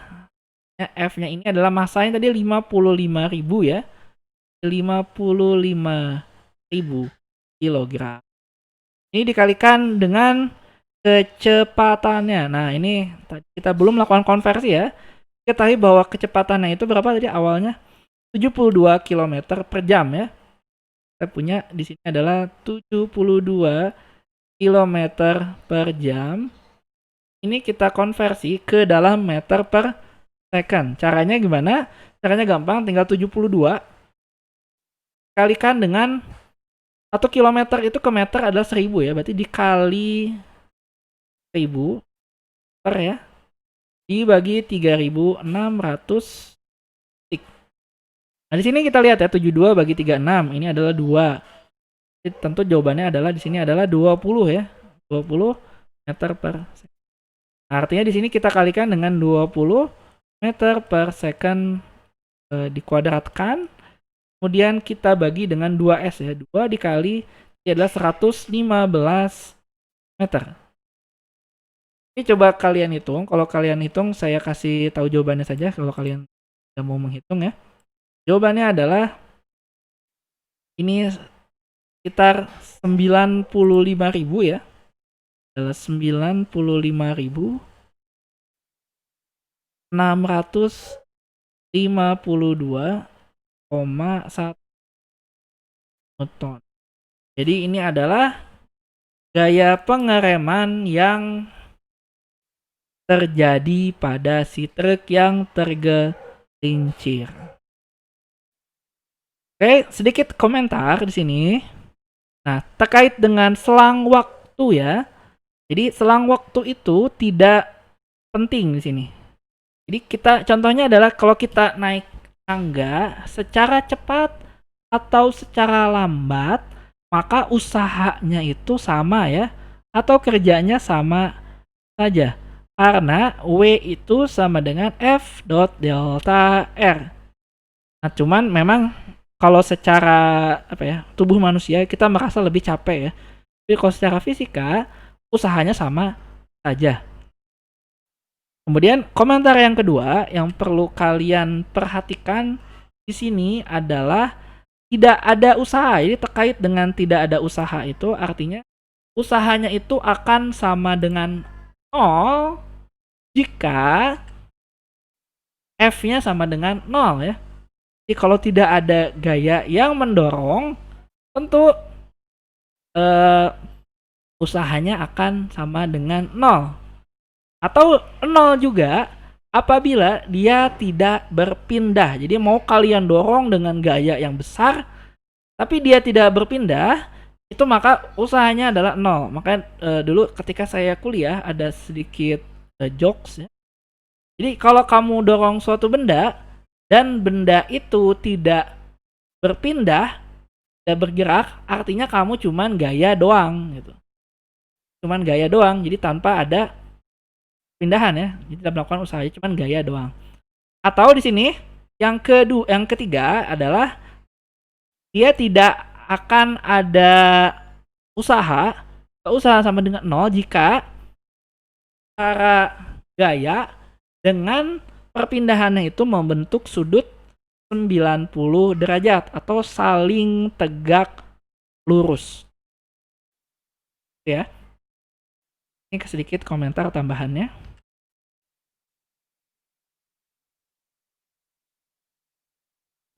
F-nya ini adalah masanya tadi 55.000 ya. 55.000 kilogram. Ini dikalikan dengan kecepatannya. Nah, ini kita belum melakukan konversi ya. Ketahui bahwa kecepatannya itu berapa tadi awalnya? 72 km per jam ya. Kita punya di sini adalah 72 km per jam. Ini kita konversi ke dalam meter per second. Caranya gimana? Caranya gampang, tinggal 72 kalikan dengan 1 km itu ke meter adalah 1000 ya. Berarti dikali 1000 per ya. Dibagi 3600 detik. Nah, di sini kita lihat ya 72 bagi 36 ini adalah 2. Jadi, tentu jawabannya adalah di sini adalah 20 ya. 20 meter per second. Artinya di sini kita kalikan dengan 20 meter per second dikuadratkan. Kemudian kita bagi dengan 2S ya. 2 dikali ini adalah 115 meter. Ini coba kalian hitung. Kalau kalian hitung saya kasih tahu jawabannya saja kalau kalian tidak mau menghitung ya. Jawabannya adalah ini sekitar 95.000 ya. Adalah 95.652,1 Newton. Jadi ini adalah gaya pengereman yang terjadi pada si truk yang tergelincir. Oke, sedikit komentar di sini. Nah, terkait dengan selang waktu ya. Jadi selang waktu itu tidak penting di sini. Jadi contohnya adalah kalau kita naik tangga secara cepat atau secara lambat, maka usahanya itu sama ya, atau kerjanya sama saja. Karena W itu sama dengan F dot delta R. Nah, cuman memang kalau secara tubuh manusia kita merasa lebih capek ya. Tapi kalau secara fisika usahanya sama saja. Kemudian komentar yang kedua yang perlu kalian perhatikan di sini adalah tidak ada usaha. Jadi terkait dengan tidak ada usaha itu artinya usahanya itu akan sama dengan 0 jika F-nya sama dengan 0 ya. Jadi kalau tidak ada gaya yang mendorong, tentu usahanya akan sama dengan 0. Atau 0 juga apabila dia tidak berpindah. Jadi mau kalian dorong dengan gaya yang besar, tapi dia tidak berpindah, itu maka usahanya adalah 0. Makanya dulu ketika saya kuliah ada sedikit jokes ya. Jadi kalau kamu dorong suatu benda dan benda itu tidak berpindah, tidak bergerak, artinya kamu cuman gaya doang gitu. Cuman gaya doang, jadi tanpa ada pindahan ya. Jadi tidak melakukan usahanya, cuman gaya doang. Atau di sini yang ketiga adalah dia tidak akan ada usaha sama dengan 0 jika cara gaya dengan perpindahannya itu membentuk sudut 90 derajat atau saling tegak lurus. Ya. Ini sedikit komentar tambahannya.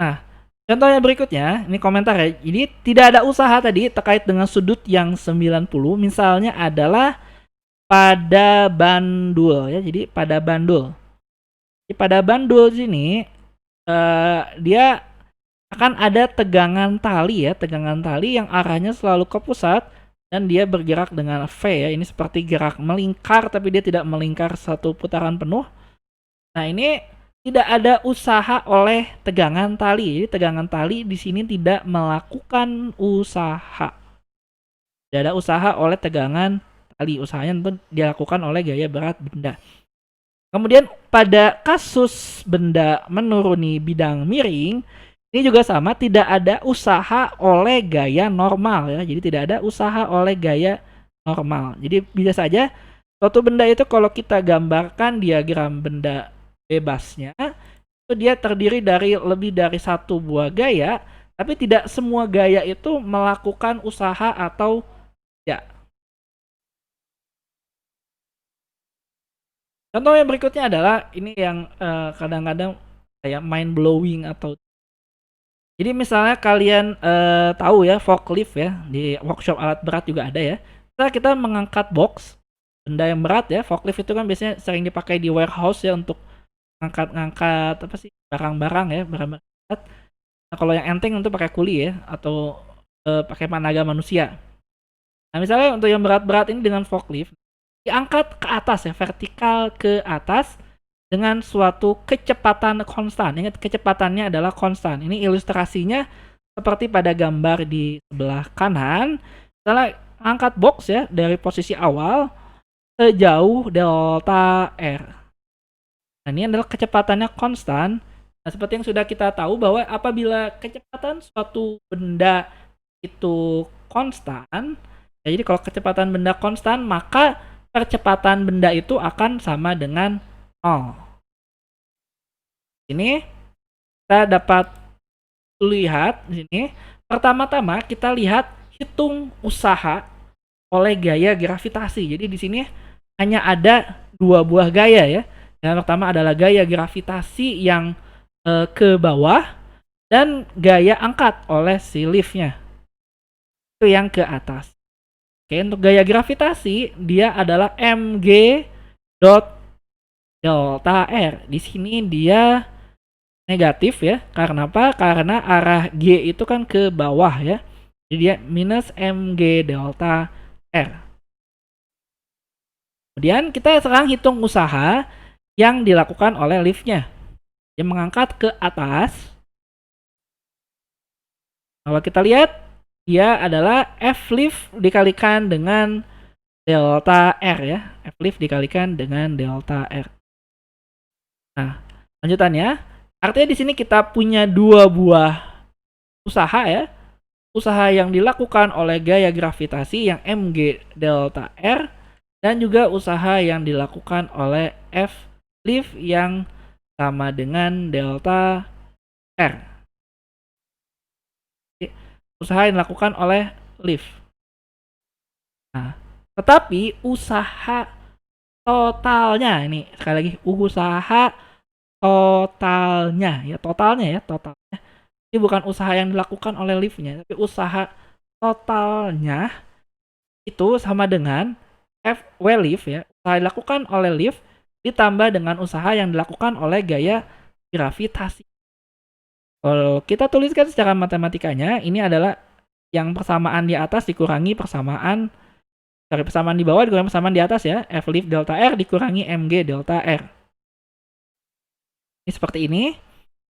Nah, contohnya berikutnya, ini komentar ya. Jadi tidak ada usaha tadi terkait dengan sudut yang 90, misalnya adalah pada bandul ya. Jadi pada bandul. Jadi pada bandul sini dia akan ada tegangan tali ya, tegangan tali yang arahnya selalu ke pusat dan dia bergerak dengan V ya. Ini seperti gerak melingkar tapi dia tidak melingkar satu putaran penuh. Nah, ini tidak ada usaha oleh tegangan tali. Jadi tegangan tali di sini tidak melakukan usaha. Tidak ada usaha oleh tegangan tali. Usahanya tentu dilakukan oleh gaya berat benda. Kemudian pada kasus benda menuruni bidang miring, ini juga sama, tidak ada usaha oleh gaya normal ya. Jadi tidak ada usaha oleh gaya normal. Jadi bisa saja suatu benda itu kalau kita gambarkan diagram benda bebasnya, itu dia terdiri dari lebih dari satu buah gaya, tapi tidak semua gaya itu melakukan usaha atau ya. Contoh yang berikutnya adalah ini yang kadang-kadang kayak mind blowing atau jadi misalnya kalian tahu ya forklift ya, di workshop alat berat juga ada ya. Setelah kita mengangkat box benda yang berat ya, forklift itu kan biasanya sering dipakai di warehouse ya untuk ngangkat apa sih barang-barang ya, barang-barang berat. Nah, kalau yang enteng untuk pakai kuli ya atau pakai tenaga manusia. Nah, misalnya untuk yang berat-berat ini dengan forklift diangkat ke atas ya, vertikal ke atas dengan suatu kecepatan konstan. Ingat, kecepatannya adalah konstan. Ini ilustrasinya seperti pada gambar di sebelah kanan. Misalnya angkat box ya dari posisi awal sejauh delta R. Nah, ini adalah kecepatannya konstan. Nah, seperti yang sudah kita tahu bahwa apabila kecepatan suatu benda itu konstan, ya, jadi kalau kecepatan benda konstan, maka percepatan benda itu akan sama dengan 0. Ini kita dapat lihat di sini. Pertama-tama kita lihat hitung usaha oleh gaya gravitasi. Jadi di sini hanya ada dua buah gaya ya. Yang pertama adalah gaya gravitasi yang ke bawah dan gaya angkat oleh si liftnya itu yang ke atas. Oke, untuk gaya gravitasi dia adalah mg dot delta R. Di sini dia negatif ya. Karena apa? Karena arah G itu kan ke bawah ya. Jadi dia minus mg delta R. Kemudian kita sekarang hitung usaha yang dilakukan oleh liftnya. Dia mengangkat ke atas. Kalau kita lihat dia adalah F lift dikalikan dengan delta R ya. F lift dikalikan dengan delta R. Nah, lanjutannya, artinya di sini kita punya dua buah usaha ya. Usaha yang dilakukan oleh gaya gravitasi yang mg delta R dan juga usaha yang dilakukan oleh F lift yang sama dengan delta R. Usaha yang dilakukan oleh lift. Nah, tetapi usaha totalnya ini sekali lagi usaha totalnya ya, totalnya. Ini bukan usaha yang dilakukan oleh liftnya, tapi usaha totalnya itu sama dengan W lift ya, usaha yang dilakukan oleh lift ditambah dengan usaha yang dilakukan oleh gaya gravitasi. Kalau kita tuliskan secara matematikanya, ini adalah yang persamaan di atas dikurangi persamaan di bawah dikurangi persamaan di atas ya. F lift delta R dikurangi MG delta R. Ini seperti ini.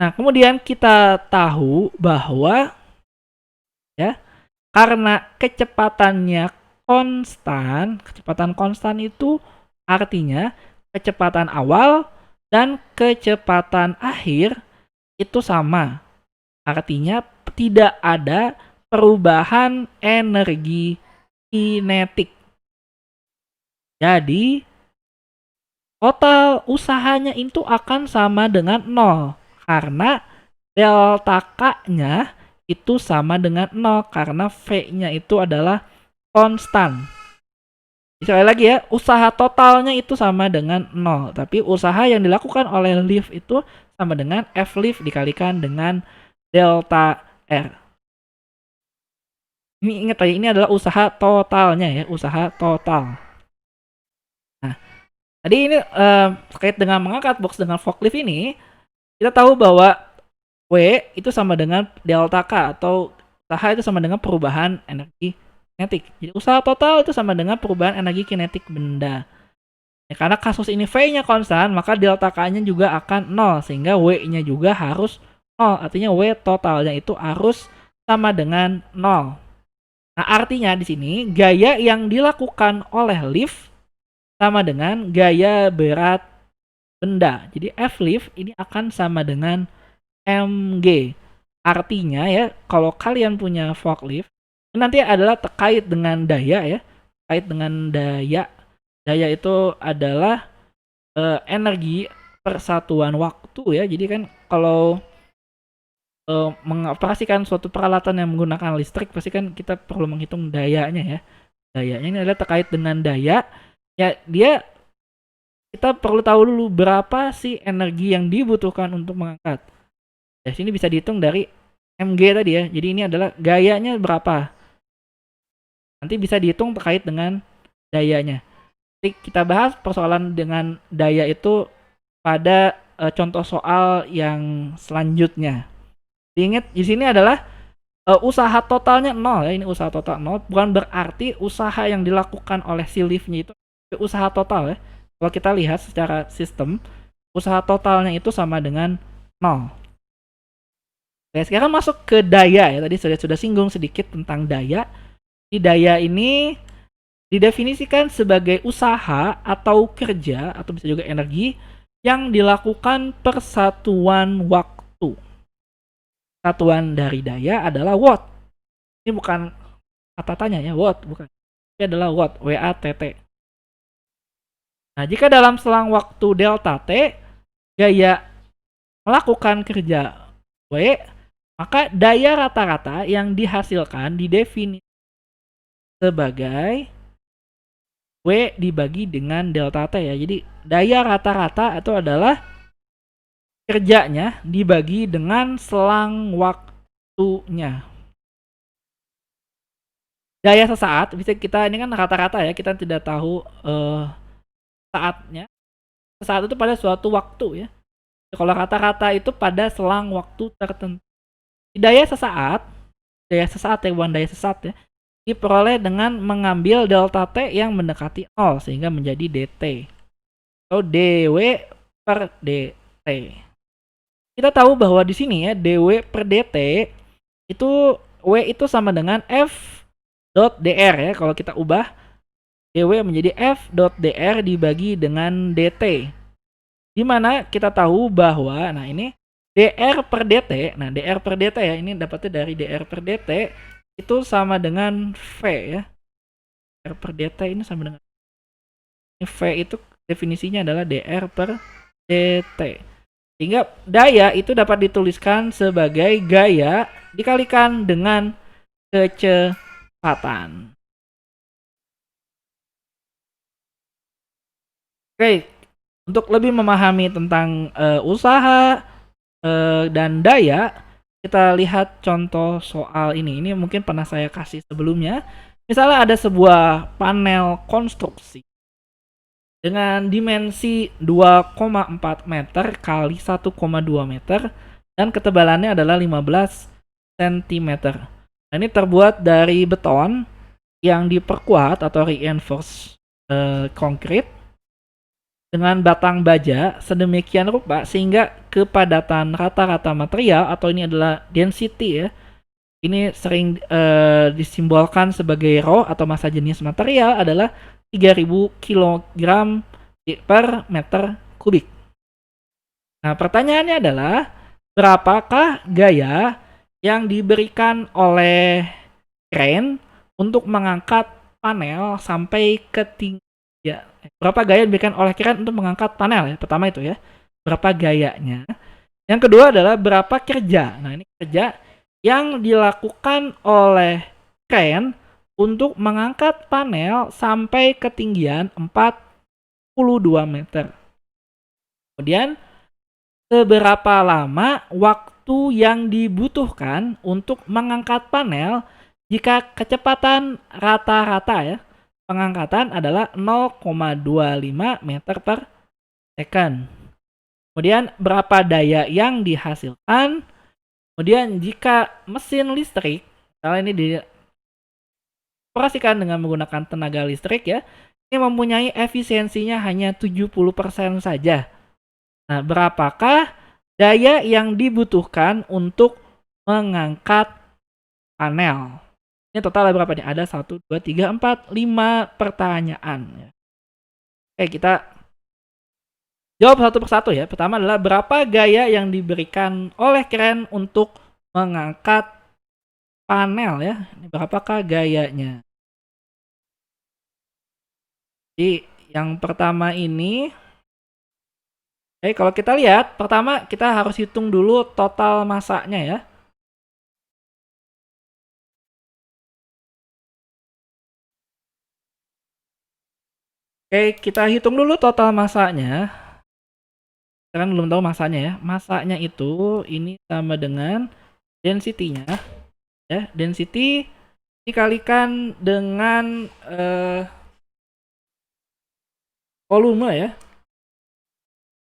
Nah, kemudian kita tahu bahwa ya, karena kecepatannya konstan, kecepatan konstan itu artinya kecepatan awal dan kecepatan akhir itu sama. Artinya tidak ada perubahan energi kinetik. Jadi, total usahanya itu akan sama dengan 0. Karena delta K-nya itu sama dengan 0. Karena V-nya itu adalah konstan. Sekali lagi ya, usaha totalnya itu sama dengan 0. Tapi usaha yang dilakukan oleh lift itu sama dengan F lift dikalikan dengan delta R. Ini ingat aja, ini adalah usaha totalnya ya, usaha total. Nah, tadi ini terkait dengan mengangkat box dengan forklift ini, kita tahu bahwa W itu sama dengan delta K atau usaha itu sama dengan perubahan energi kinetik. Jadi usaha total itu sama dengan perubahan energi kinetik benda. Ya, karena kasus ini V-nya konstan, maka delta K-nya juga akan 0 sehingga W-nya juga harus 0. Artinya W totalnya itu harus sama dengan 0. Nah, artinya di sini gaya yang dilakukan oleh lift sama dengan gaya berat benda. Jadi F lift ini akan sama dengan mg. Artinya ya, kalau kalian punya forklift, nanti adalah terkait dengan daya ya. Terkait dengan daya. Daya itu adalah energi persatuan waktu ya. Jadi kan kalau mengoperasikan suatu peralatan yang menggunakan listrik, pasti kan kita perlu menghitung dayanya ya. Dayanya ini adalah terkait dengan daya. Ya, kita perlu tahu dulu berapa sih energi yang dibutuhkan untuk mengangkat. Ya, sini bisa dihitung dari mg tadi ya. Jadi ini adalah gayanya berapa. Nanti bisa dihitung terkait dengan dayanya. Jadi kita bahas persoalan dengan daya itu pada contoh soal yang selanjutnya. Diingat di sini adalah usaha totalnya 0 ya. Ini usaha total 0, bukan berarti usaha yang dilakukan oleh si liftnya itu usaha total ya. Kalau kita lihat secara sistem, usaha totalnya itu sama dengan 0. Oke, sekarang masuk ke daya ya. Tadi sudah singgung sedikit tentang daya. Di daya ini didefinisikan sebagai usaha atau kerja atau bisa juga energi yang dilakukan persatuan waktu. Satuan dari daya adalah watt. Ini bukan kata tanya ya, watt bukan. Ini adalah watt, W-A-T-T. Nah, jika dalam selang waktu delta T, gaya melakukan kerja W, maka daya rata-rata yang dihasilkan didefinisikan sebagai W dibagi dengan delta T ya. Jadi daya rata-rata itu adalah kerjanya dibagi dengan selang waktunya. Daya sesaat, bisa kita ini kan rata-rata ya, kita tidak tahu saatnya. Sesaat itu pada suatu waktu ya. Kalau rata-rata itu pada selang waktu tertentu. Daya sesaat ya, bukan daya sesat ya, diperoleh dengan mengambil delta T yang mendekati 0 sehingga menjadi dt atau dw per dt. Kita tahu bahwa di sini ya, dw per dt itu w itu sama dengan f dot dr ya. Kalau kita ubah dw menjadi f dot dr dibagi dengan dt. Dimana kita tahu bahwa nah ini dr per dt. Nah, dr per dt ya, ini dapatnya dari dr per dt itu sama dengan v ya. Dr per dt ini sama dengan v itu definisinya adalah dr per dt. Sehingga daya itu dapat dituliskan sebagai gaya dikalikan dengan kecepatan. Oke, untuk lebih memahami tentang usaha dan daya, kita lihat contoh soal ini. Ini mungkin pernah saya kasih sebelumnya. Misalnya ada sebuah panel konstruksi dengan dimensi 2,4 meter kali 1,2 meter dan ketebalannya adalah 15 cm. Nah, ini terbuat dari beton yang diperkuat atau reinforced concrete dengan batang baja sedemikian rupa sehingga kepadatan rata-rata material, atau ini adalah density ya, ini sering disimbolkan sebagai rho atau massa jenis material, adalah 3000 kg per meter kubik. Nah, pertanyaannya adalah berapakah gaya yang diberikan oleh crane untuk mengangkat panel sampai ke ya, berapa gaya yang diberikan oleh crane untuk mengangkat panel ya. Pertama itu ya, berapa gayanya. Yang kedua adalah berapa kerja. Nah, ini kerja yang dilakukan oleh crane untuk mengangkat panel sampai ketinggian 42 meter. Kemudian seberapa lama waktu yang dibutuhkan untuk mengangkat panel jika kecepatan rata-rata ya pengangkatan adalah 0,25 meter per second. Kemudian berapa daya yang dihasilkan. Kemudian jika mesin listrik, misalnya ini dioperasikan dengan menggunakan tenaga listrik ya, ini mempunyai efisiensinya hanya 70% saja. Nah, berapakah daya yang dibutuhkan untuk mengangkat panel? Ini total berapa nih? Ada 1, 2, 3, 4, 5 pertanyaan. Oke, kita jawab satu persatu ya. Pertama adalah berapa gaya yang diberikan oleh crane untuk mengangkat panel ya. Ini berapakah gayanya? Jadi yang pertama ini, kalau kita lihat, pertama kita harus hitung dulu total masanya ya. Kita hitung dulu total masanya. Kita kan belum tahu masanya ya. Masanya itu ini sama dengan density-nya. Ya, density dikalikan dengan volume ya.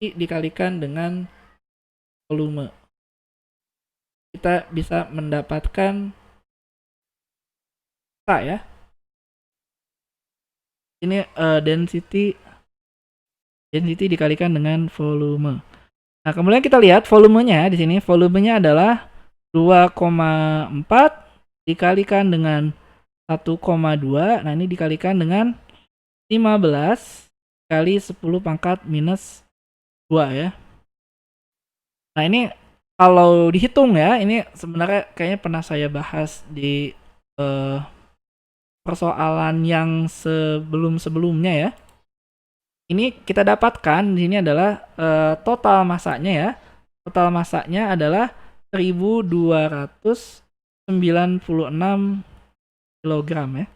Dikalikan dengan volume. Kita bisa mendapatkan ya. Ini density dikalikan dengan volume. Nah, kemudian kita lihat volumenya di sini. Volumenya adalah 2,4 dikalikan dengan 1,2. Nah, ini dikalikan dengan 15 kali 10 pangkat minus 2 ya. Nah, ini kalau dihitung ya, ini sebenarnya kayaknya pernah saya bahas di persoalan yang sebelum-sebelumnya ya. Ini kita dapatkan di sini adalah total masanya ya. Total masanya adalah 1296 kg ya.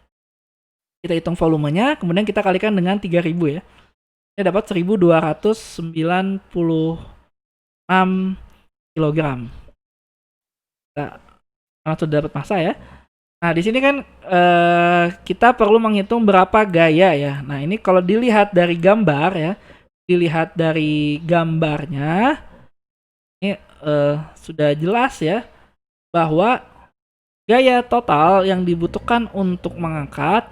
Kita hitung volumenya, kemudian kita kalikan dengan 3000 ya. Ini dapat 1296 kg. Nah, sudah dapat massa ya. Nah, di sini kan kita perlu menghitung berapa gaya ya. Nah, ini kalau dilihat dari gambar ya, dilihat dari gambarnya, ini sudah jelas ya bahwa gaya total yang dibutuhkan untuk mengangkat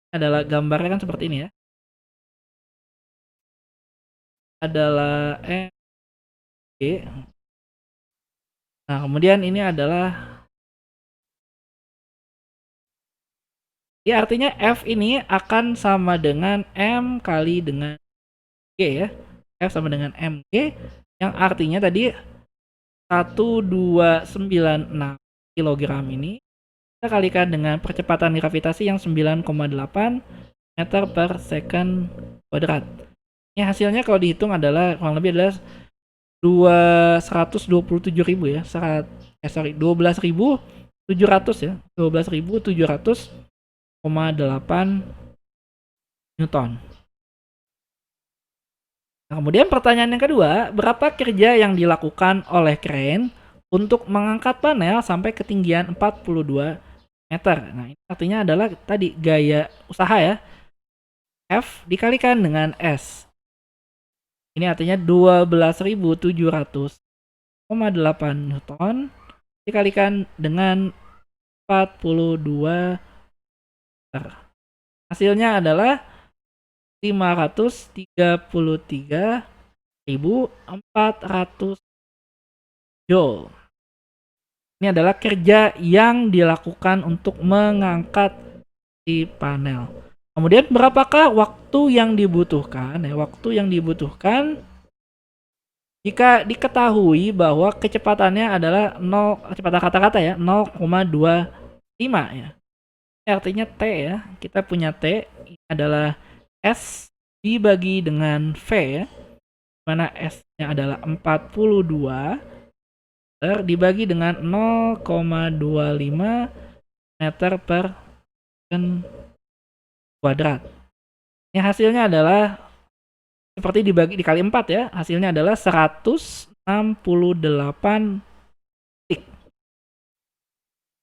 adalah, gambarnya kan seperti ini ya, adalah mg. Nah, kemudian ini adalah, ya artinya F ini akan sama dengan M kali dengan G ya. F sama dengan mg, yang artinya tadi 1296 kg ini kita kalikan dengan percepatan gravitasi yang 9,8 meter per second kuadrat. Ini hasilnya kalau dihitung adalah kurang lebih adalah 127.000 ya. 12.700 ya. 12.700,8 Newton. Nah, kemudian pertanyaan yang kedua, berapa kerja yang dilakukan oleh crane untuk mengangkat panel sampai ketinggian 42 meter? Nah, ini artinya adalah tadi gaya usaha ya. F dikalikan dengan S. Ini artinya 12.700,8 Newton dikalikan dengan 42 meter. Hasilnya adalah 533.400 joule. Ini adalah kerja yang dilakukan untuk mengangkat si panel. Kemudian berapakah waktu yang dibutuhkan? Waktu yang dibutuhkan jika diketahui bahwa kecepatannya adalah 0, kecepatan kata-kata ya, 0,25 ya. Ini artinya T ya. Kita punya T ini adalah S dibagi dengan V ya. Mana S-nya adalah 42 dibagi dengan 0,25 meter per second kuadrat. Ini hasilnya adalah seperti dikali 4 ya. Hasilnya adalah 168 detik.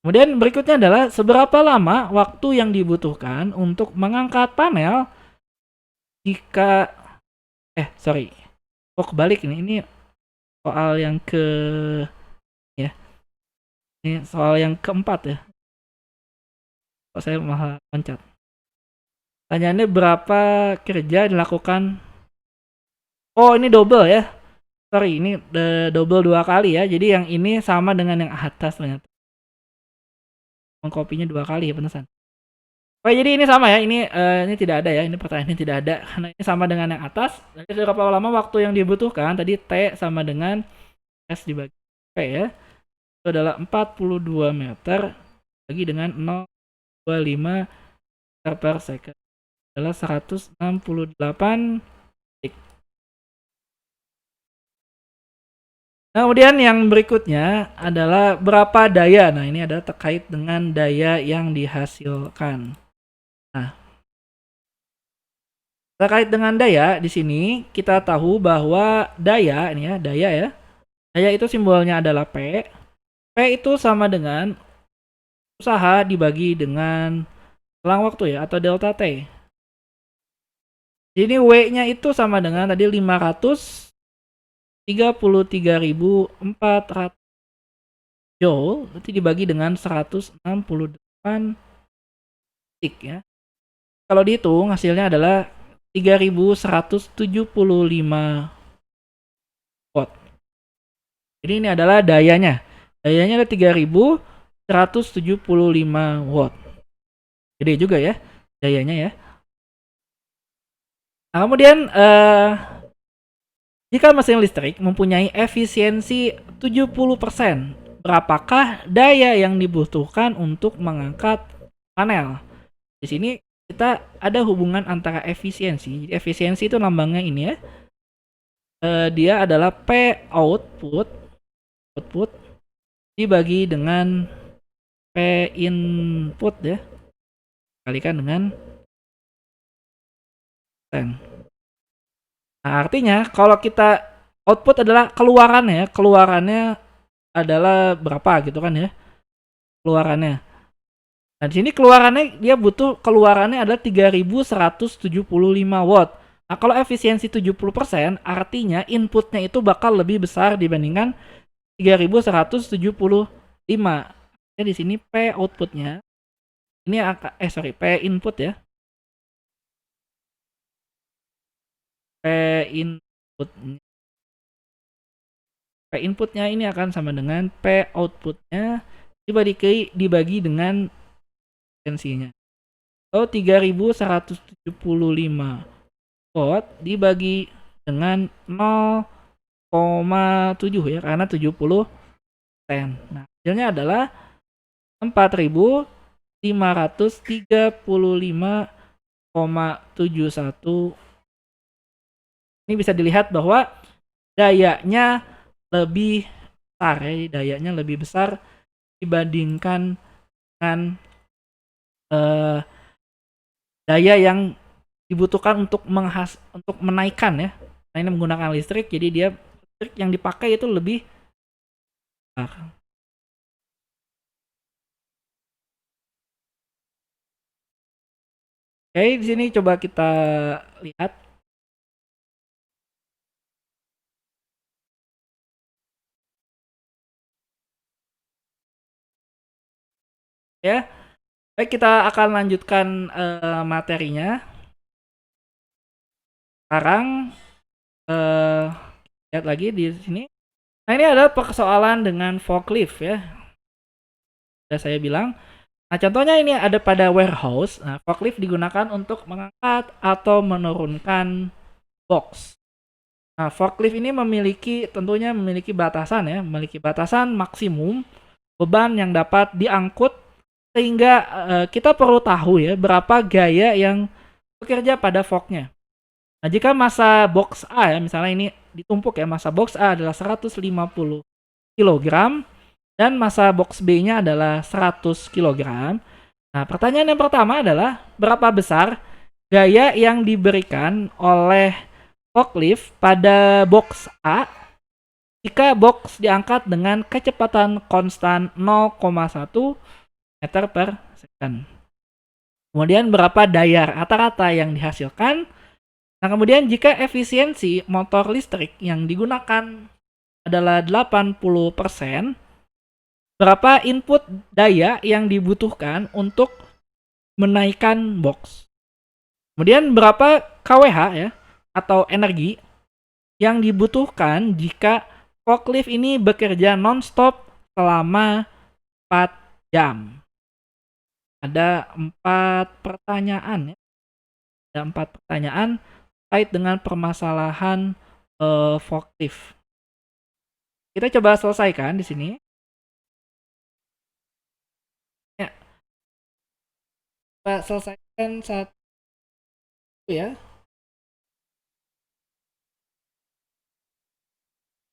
Kemudian berikutnya adalah seberapa lama waktu yang dibutuhkan untuk mengangkat panel jika kebalik ini soal yang ini soal yang keempat ya. Kok saya malah loncat. Tanyaannya berapa kerja dilakukan? Oh, ini double ya. Sorry, ini double 2 kali ya. Jadi yang ini sama dengan yang atas ternyata. Mengkopinya 2 kali ya, penesan. Oh, jadi ini sama ya. Ini tidak ada ya. Ini pertanyaannya tidak ada. Karena ini sama dengan yang atas. Jadi berapa lama waktu yang dibutuhkan? Tadi T sama dengan S dibagi P ya. Itu adalah 42 meter bagi dengan 0,25 meter per second. Adalah 168 detik. Nah, kemudian yang berikutnya adalah berapa daya. Nah, ini adalah terkait dengan daya yang dihasilkan. Nah, terkait dengan daya di sini kita tahu bahwa daya ini ya, daya ya. Daya itu simbolnya adalah P. P itu sama dengan usaha dibagi dengan selang waktu ya, atau delta T. Jadi W-nya itu sama dengan tadi 533.400 joule, nanti dibagi dengan 168 detik ya. Kalau dihitung hasilnya adalah 3175 watt. Jadi ini adalah dayanya. Dayanya ada 3175 watt. Gede juga ya dayanya ya. Nah, kemudian jika mesin listrik mempunyai efisiensi 70%, berapakah daya yang dibutuhkan untuk mengangkat panel? Di sini kita ada hubungan antara efisiensi. Jadi efisiensi itu lambangnya ini ya. Dia adalah P output dibagi dengan P input ya. Kalikan dengan 10. Nah, artinya kalau kita output adalah keluarannya adalah berapa gitu kan ya. Keluarannya. Nah, di sini dia butuh keluarannya adalah 3175 watt. Nah, kalau efisiensi 70%, artinya inputnya itu bakal lebih besar dibandingkan 3175. Jadi di sini P outputnya ini P input ya. P inputnya ini akan sama dengan P outputnya dibagi dengan efisiensinya. So 3175 watt dibagi dengan 0,7 ya, karena 70%. Nah, hasilnya adalah 4.535,71. Ini bisa dilihat bahwa dayanya lebih besar ya, dayanya lebih besar dibandingkan dengan daya yang dibutuhkan untuk menaikkan ya. Nah, ini menggunakan listrik, jadi listrik yang dipakai itu lebih besar. Oke, di sini coba kita lihat. Ya. Baik, kita akan lanjutkan materinya. Sekarang lihat lagi di sini. Nah, ini adalah persoalan dengan forklift ya. Sudah saya bilang. Nah, contohnya ini ada pada warehouse. Nah, forklift digunakan untuk mengangkat atau menurunkan box. Nah, forklift ini tentunya memiliki batasan ya, memiliki batasan maksimum beban yang dapat diangkut, sehingga kita perlu tahu ya berapa gaya yang bekerja pada forknya. Nah, jika massa box A ya, misalnya ini ditumpuk ya, massa box A adalah 150 kg dan massa box B-nya adalah 100 kg. Nah, pertanyaan yang pertama adalah berapa besar gaya yang diberikan oleh forklift pada box A jika box diangkat dengan kecepatan konstan 0,1 meter per second. Kemudian berapa daya rata-rata yang dihasilkan. Nah, kemudian jika efisiensi motor listrik yang digunakan adalah 80%, berapa input daya yang dibutuhkan untuk menaikkan box. Kemudian berapa kWh ya atau energi yang dibutuhkan jika forklift ini bekerja non-stop selama 4 jam. Ada 4 pertanyaan ya. Ada 4 pertanyaan terkait dengan permasalahan forklift. Kita coba selesaikan di sini. Ya, kita selesaikan satu ya.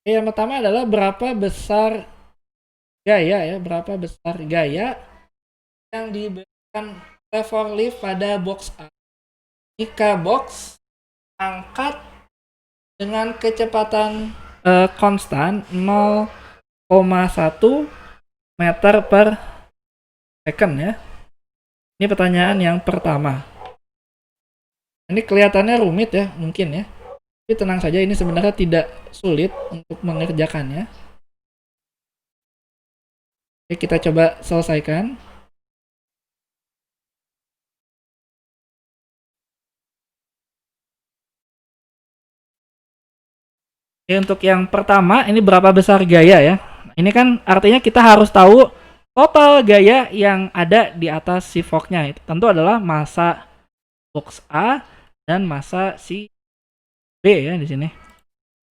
Yang pertama adalah berapa besar gaya yang diberikan oleh forklift pada box A jika box angkat dengan kecepatan konstan 0,1 meter per second ya. Ini pertanyaan yang pertama. Ini kelihatannya rumit ya, mungkin ya. Tapi tenang saja, ini sebenarnya tidak sulit untuk mengerjakannya. Oke, kita coba selesaikan. Oke, untuk yang pertama, ini berapa besar gaya ya? Ini kan artinya kita harus tahu total gaya yang ada di atas si forknya. Itu tentu adalah massa box A dan massa si B ya di sini.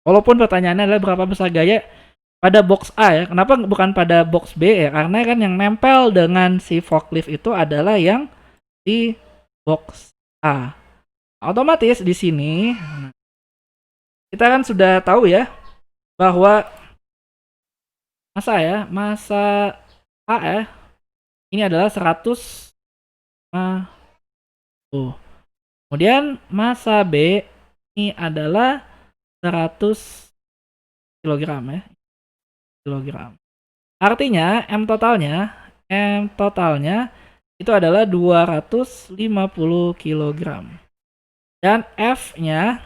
Walaupun pertanyaannya adalah berapa besar gaya pada box A ya. Kenapa bukan pada box B ya? Karena kan yang nempel dengan si forklift itu adalah yang di box A. Otomatis di sini kita kan sudah tahu ya bahwa massa A ya ini adalah 100 kemudian massa B ini adalah 100 kg ya. Kilogram. Artinya M totalnya itu adalah 250 kg. Dan F-nya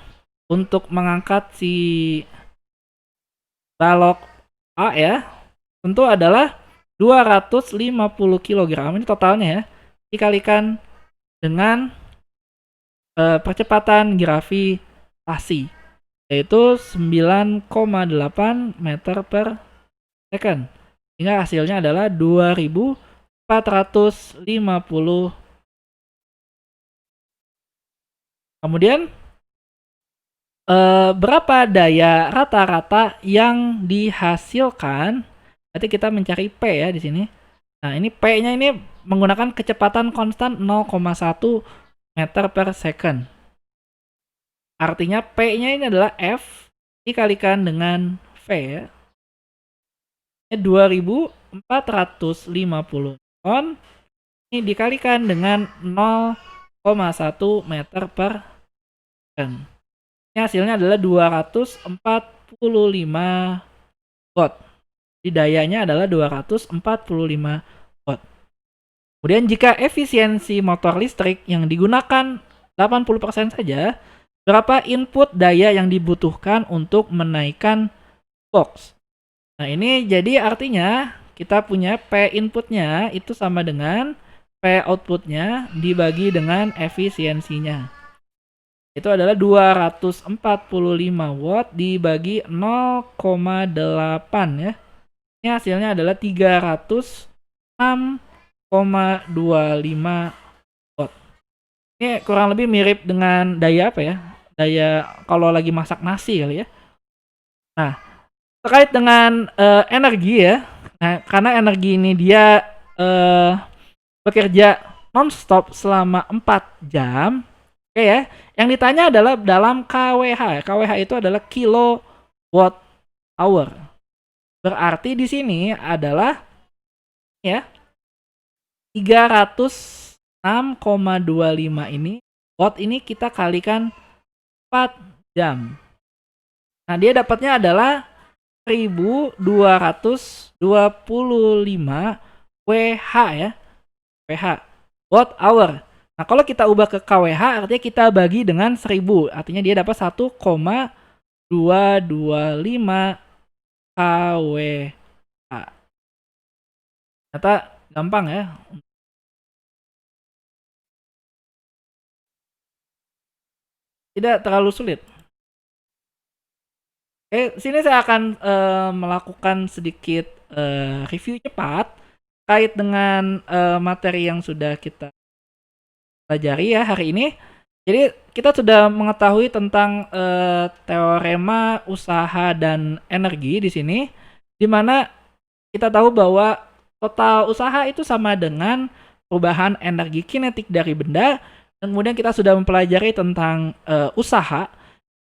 untuk mengangkat si balok A ya, tentu adalah 250 kg. Ini totalnya ya, dikalikan dengan percepatan gravitasi, yaitu 9,8 meter per second. Sehingga hasilnya adalah 2450. Kemudian berapa daya rata-rata yang dihasilkan? Berarti kita mencari P ya di sini. Nah, ini P-nya ini menggunakan kecepatan konstan 0,1 meter per second. Artinya P-nya ini adalah F dikalikan dengan V ya. 2450 ton ini dikalikan dengan 0,1 meter per second. Ini hasilnya adalah 245 watt. Di dayanya adalah 245 watt. Kemudian jika efisiensi motor listrik yang digunakan 80% saja, berapa input daya yang dibutuhkan untuk menaikkan box? Nah, ini jadi artinya kita punya P inputnya itu sama dengan P outputnya dibagi dengan efisiensinya. Itu adalah 245 watt dibagi 0,8 ya. Ini hasilnya adalah 306,25 watt. Ini kurang lebih mirip dengan daya apa ya? Daya kalau lagi masak nasi kali ya. Nah, terkait dengan energi ya. Nah, karena energi ini dia bekerja non-stop selama 4 jam. Oke ya. Yang ditanya adalah dalam kWh. kWh itu adalah kilowatt hour. Berarti di sini adalah ya 306,25 ini watt ini kita kalikan 4 jam. Nah, dia dapatnya adalah 1225 WH ya. WH watt hour. Nah, kalau kita ubah ke kWh artinya kita bagi dengan 1000. Artinya dia dapat 1,225 kWh. Ternyata gampang ya. Tidak terlalu sulit. Sini saya akan melakukan sedikit review cepat terkait dengan materi yang sudah kita pelajari ya hari ini. Jadi kita sudah mengetahui tentang teorema usaha dan energi di sini, di mana kita tahu bahwa total usaha itu sama dengan perubahan energi kinetik dari benda. Dan kemudian kita sudah mempelajari tentang usaha,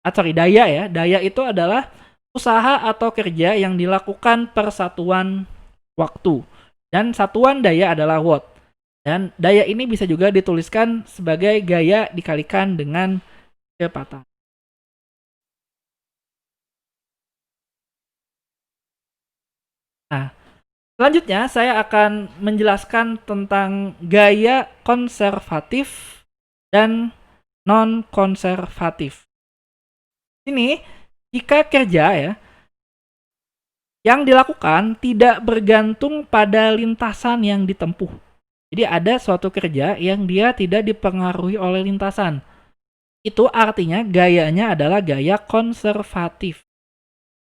daya ya. Daya itu adalah usaha atau kerja yang dilakukan per satuan waktu. Dan satuan daya adalah watt. Dan daya ini bisa juga dituliskan sebagai gaya dikalikan dengan kecepatan. Nah, selanjutnya saya akan menjelaskan tentang gaya konservatif dan non-konservatif. Ini jika kerja ya yang dilakukan tidak bergantung pada lintasan yang ditempuh. Jadi ada suatu kerja yang dia tidak dipengaruhi oleh lintasan. Itu artinya gayanya adalah gaya konservatif.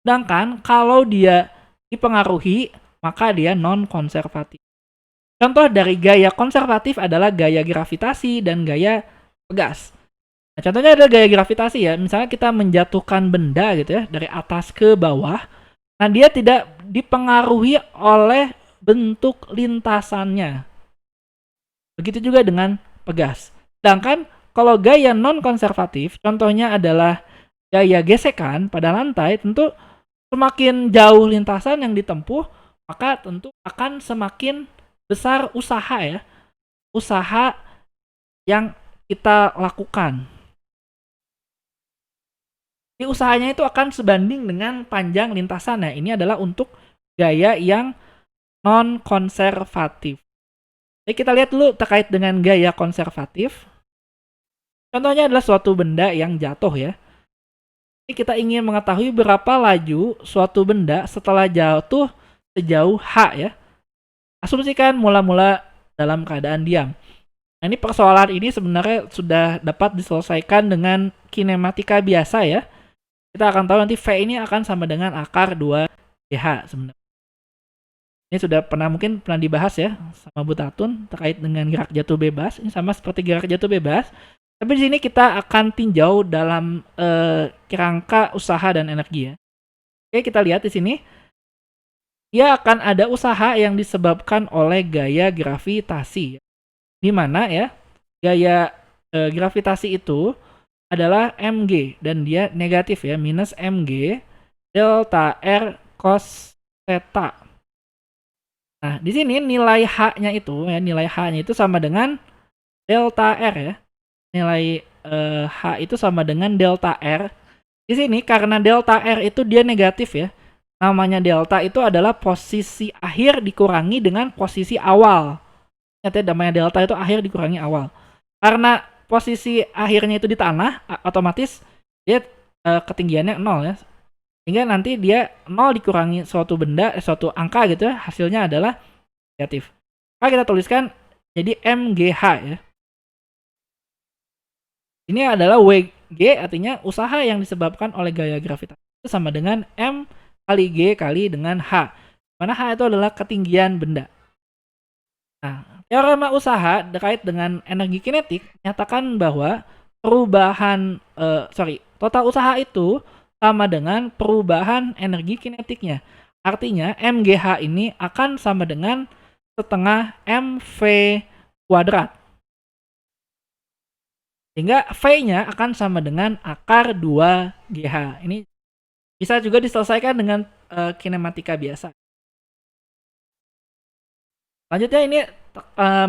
Sedangkan kalau dia dipengaruhi, maka dia non-konservatif. Contoh dari gaya konservatif adalah gaya gravitasi dan gaya pegas. Nah, contohnya adalah gaya gravitasi ya. Misalnya kita menjatuhkan benda gitu ya dari atas ke bawah. Nah, dia tidak dipengaruhi oleh bentuk lintasannya. Begitu juga dengan pegas. Sedangkan kalau gaya non-konservatif, contohnya adalah gaya gesekan pada lantai, tentu semakin jauh lintasan yang ditempuh, maka tentu akan semakin besar usaha ya. Usaha yang kita lakukan. Jadi usahanya itu akan sebanding dengan panjang lintasan. Nah, ini adalah untuk gaya yang non-konservatif. Jadi kita lihat dulu terkait dengan gaya konservatif. Contohnya adalah suatu benda yang jatuh ya. Ini kita ingin mengetahui berapa laju suatu benda setelah jatuh sejauh H ya. Asumsikan mula-mula dalam keadaan diam. Nah, ini persoalan ini sebenarnya sudah dapat diselesaikan dengan kinematika biasa ya. Kita akan tahu nanti V ini akan sama dengan akar 2DH sebenarnya. Ini sudah mungkin pernah dibahas ya sama Bu Tatun terkait dengan gerak jatuh bebas. Ini sama seperti gerak jatuh bebas. Tapi di sini kita akan tinjau dalam kerangka usaha dan energi ya. Oke, kita lihat di sini. Dia akan ada usaha yang disebabkan oleh gaya gravitasi. Di mana ya gaya gravitasi itu adalah mg dan dia negatif ya, minus mg delta r cos theta. Nah, di sini nilai H-nya itu sama dengan delta R ya. Nilai H itu sama dengan delta R. Di sini karena delta R itu dia negatif ya. Namanya delta itu adalah posisi akhir dikurangi dengan posisi awal. Nyatanya namanya delta itu akhir dikurangi awal. Karena posisi akhirnya itu di tanah, otomatis dia ketinggiannya 0 ya. Sehingga nanti dia 0 dikurangi suatu benda, suatu angka gitu ya, hasilnya adalah negatif. Maka kita tuliskan jadi MGH ya. Ini adalah WG, artinya usaha yang disebabkan oleh gaya gravitasi itu sama dengan M kali G kali dengan H. Mana H itu adalah ketinggian benda. Nah, teorema usaha terkait dengan energi kinetik menyatakan bahwa total usaha itu sama dengan perubahan energi kinetiknya. Artinya MGH ini akan sama dengan setengah MV kuadrat. Sehingga V-nya akan sama dengan akar 2GH. Ini bisa juga diselesaikan dengan kinematika biasa. Selanjutnya ini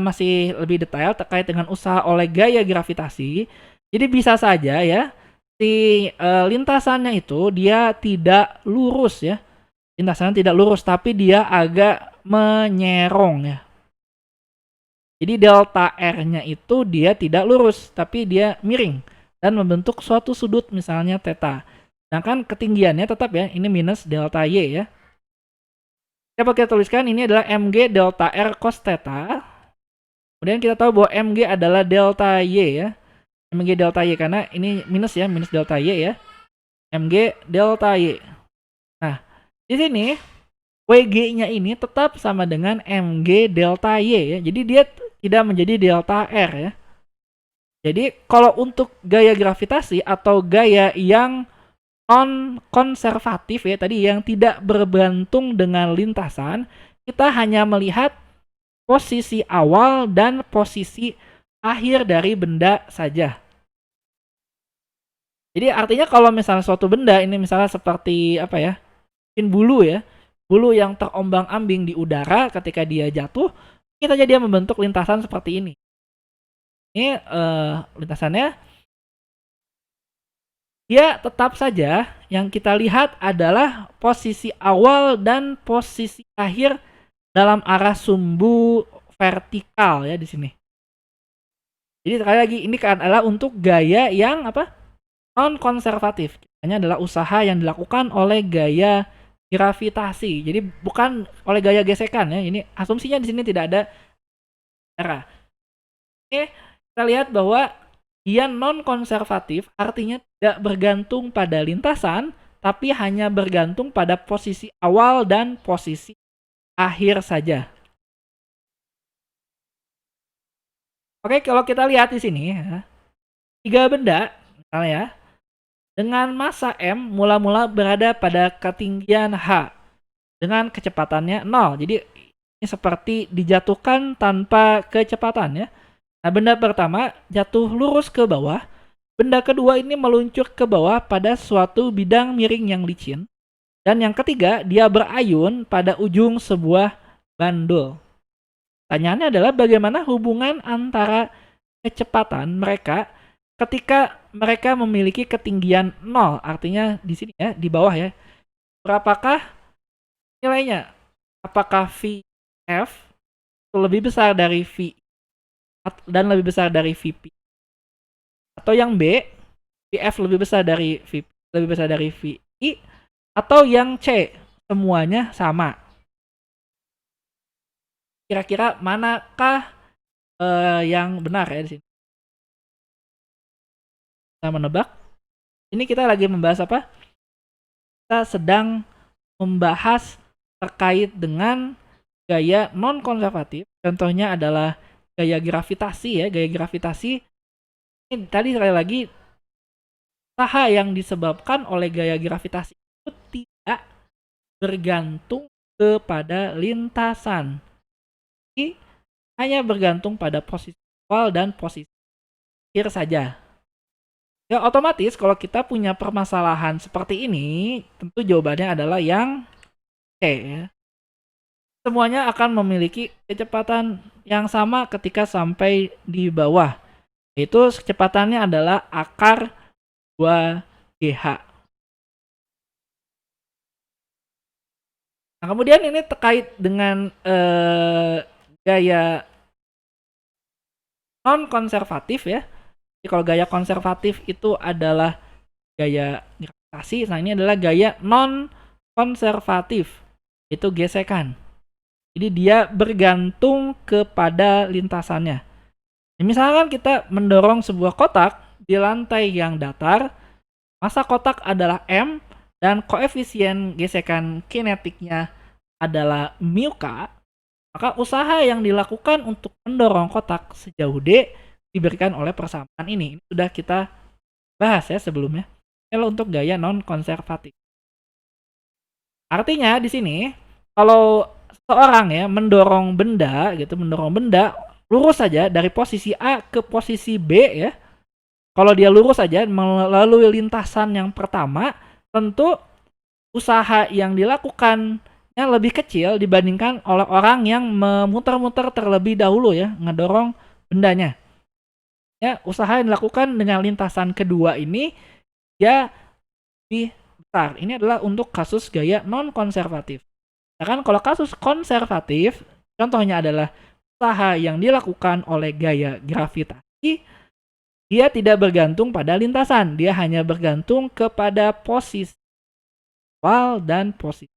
masih lebih detail terkait dengan usaha oleh gaya gravitasi. Jadi bisa saja ya, si lintasannya itu dia tidak lurus ya. Lintasannya tidak lurus, tapi dia agak menyerong ya. Jadi delta R-nya itu dia tidak lurus, tapi dia miring dan membentuk suatu sudut misalnya theta. Sedangkan ketinggiannya tetap ya, ini minus delta Y ya. Dapat kita tuliskan ini adalah Mg delta R cos theta. Kemudian kita tahu bahwa Mg adalah delta Y ya. Mg delta Y karena ini minus ya, minus delta Y ya. Mg delta Y. Nah, di sini WG-nya ini tetap sama dengan Mg delta Y ya. Jadi dia tidak menjadi delta R ya. Jadi kalau untuk gaya gravitasi atau gaya yang non-konservatif ya, tadi yang tidak bergantung dengan lintasan, kita hanya melihat posisi awal dan posisi akhir dari benda saja. Jadi artinya kalau misalnya suatu benda ini misalnya seperti apa ya, mungkin bulu ya, bulu yang terombang-ambing di udara ketika dia jatuh, kita jadi membentuk lintasan seperti ini. Ini lintasannya dia tetap saja yang kita lihat adalah posisi awal dan posisi akhir dalam arah sumbu vertikal ya di sini. Jadi sekali lagi ini adalah untuk gaya yang apa? Non konservatif. Hanya adalah usaha yang dilakukan oleh gaya gravitasi. Jadi bukan oleh gaya gesekan ya. Ini asumsinya di sini tidak ada arah. Oke, kita lihat bahwa dia non-konservatif, artinya tidak bergantung pada lintasan, tapi hanya bergantung pada posisi awal dan posisi akhir saja. Oke, kalau kita lihat di sini, ya, 3 benda, misalnya ya, dengan massa M mula-mula berada pada ketinggian H dengan kecepatannya 0. Jadi ini seperti dijatuhkan tanpa kecepatan ya. Nah, benda pertama jatuh lurus ke bawah. Benda kedua ini meluncur ke bawah pada suatu bidang miring yang licin. Dan yang ketiga, dia berayun pada ujung sebuah bandul. Pertanyaannya adalah bagaimana hubungan antara kecepatan mereka ketika mereka memiliki ketinggian 0. Artinya di sini ya, di bawah ya. Berapakah nilainya? Apakah Vf itu lebih besar dari V dan lebih besar dari VP, atau yang B, VF lebih besar dari VP, lebih besar dari VI, atau yang C, semuanya sama. Kira-kira manakah yang benar ya di sini? Kita menebak. Ini kita lagi membahas apa? Kita sedang membahas terkait dengan gaya non konservatif. Contohnya adalah gaya gravitasi ya. Gaya gravitasi ini tadi sekali lagi, usaha yang disebabkan oleh gaya gravitasi itu tidak bergantung kepada lintasan. Jadi hanya bergantung pada posisi awal dan posisi akhir saja. Ya otomatis kalau kita punya permasalahan seperti ini, tentu jawabannya adalah yang C ya. Semuanya akan memiliki kecepatan yang sama ketika sampai di bawah. Itu kecepatannya adalah akar 2GH. Nah, kemudian ini terkait dengan gaya non-konservatif ya. Jadi kalau gaya konservatif itu adalah gaya Nah, ini adalah gaya non-konservatif, itu gesekan. Jadi dia bergantung kepada lintasannya. Misalkan kita mendorong sebuah kotak di lantai yang datar, massa kotak adalah M, dan koefisien gesekan kinetiknya adalah mu k, maka usaha yang dilakukan untuk mendorong kotak sejauh D diberikan oleh persamaan ini. Ini sudah kita bahas ya sebelumnya. Kalau untuk gaya non-konservatif. Artinya di sini, kalau seorang ya mendorong benda lurus saja dari posisi A ke posisi B ya. Kalau dia lurus saja melalui lintasan yang pertama, tentu usaha yang dilakukannya lebih kecil dibandingkan oleh orang yang memutar-mutar terlebih dahulu ya, ngedorong bendanya. Ya, usaha yang dilakukan dengan lintasan kedua ini ya lebih besar. Ini adalah untuk kasus gaya non-konservatif. Nah kan kalau kasus konservatif, contohnya adalah usaha yang dilakukan oleh gaya gravitasi, dia tidak bergantung pada lintasan, dia hanya bergantung kepada posisi awal dan posisi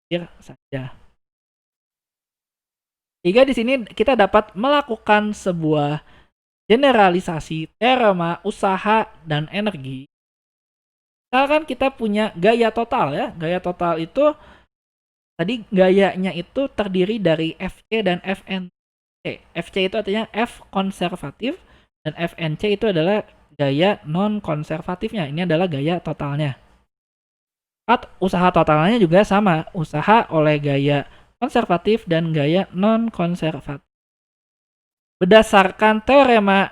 akhir saja. Sehingga di sini kita dapat melakukan sebuah generalisasi teorema usaha dan energi. Misalkan kita punya gaya total ya. Gaya total itu tadi gayanya itu terdiri dari Fc dan Fnc. Fc itu artinya F konservatif dan Fnc itu adalah gaya non konservatifnya. Ini adalah gaya totalnya. Usaha totalnya juga sama, usaha oleh gaya konservatif dan gaya non konservatif. Berdasarkan teorema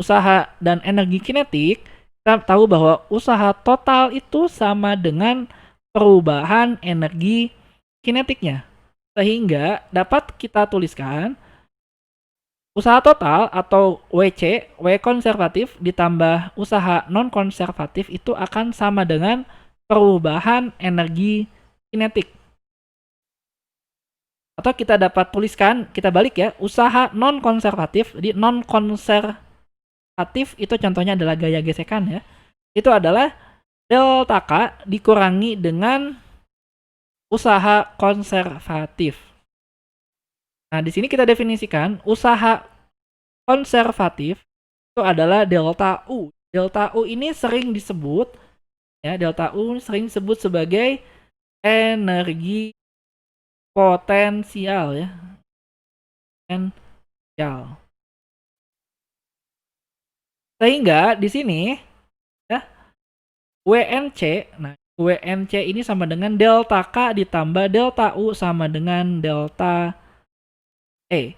usaha dan energi kinetik, kita tahu bahwa usaha total itu sama dengan perubahan energi kinetiknya. Sehingga dapat kita tuliskan usaha total atau WC, W konservatif ditambah usaha non konservatif itu akan sama dengan perubahan energi kinetik. Atau kita dapat tuliskan, kita balik ya, usaha non konservatif. Jadi non konservatif itu contohnya adalah gaya gesekan ya. Itu adalah delta K dikurangi dengan usaha konservatif. Nah, di sini kita definisikan usaha konservatif itu adalah delta U. Delta U ini sering disebut ya, delta U sering disebut sebagai energi potensial ya. Potensial. Sehingga di sini ya WNC, nah WNC ini sama dengan delta K ditambah delta U sama dengan delta E.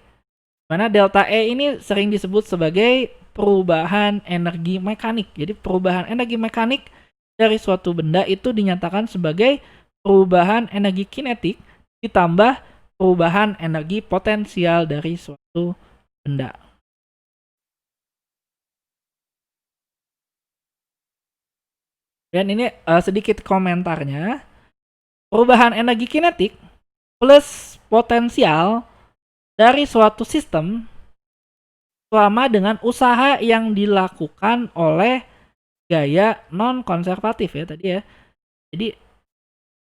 Mana delta E ini sering disebut sebagai perubahan energi mekanik. Jadi perubahan energi mekanik dari suatu benda itu dinyatakan sebagai perubahan energi kinetik ditambah perubahan energi potensial dari suatu benda. Dan ini sedikit komentarnya. Perubahan energi kinetik plus potensial dari suatu sistem sama dengan usaha yang dilakukan oleh gaya non-konservatif ya tadi ya. Jadi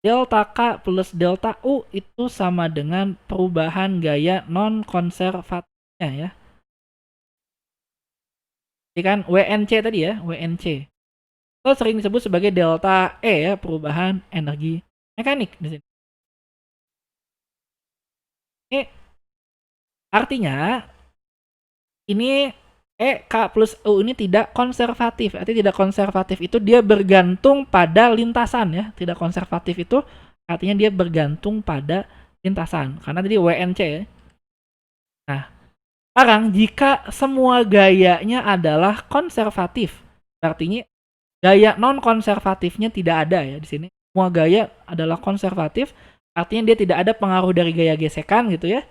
delta K plus delta U itu sama dengan perubahan gaya non-konservatifnya ya. Jadi kan WNC tadi ya, WNC. Itu sering disebut sebagai delta E ya, perubahan energi mekanik di sini. Ini artinya ini E K plus U ini tidak konservatif. Artinya tidak konservatif itu dia bergantung pada lintasan ya. Tidak konservatif itu artinya dia bergantung pada lintasan. Karena tadi WNC ya. Nah, sekarang jika semua gayanya adalah konservatif, artinya gaya non konservatifnya tidak ada ya di sini. Semua gaya adalah konservatif, artinya dia tidak ada pengaruh dari gaya gesekan gitu ya.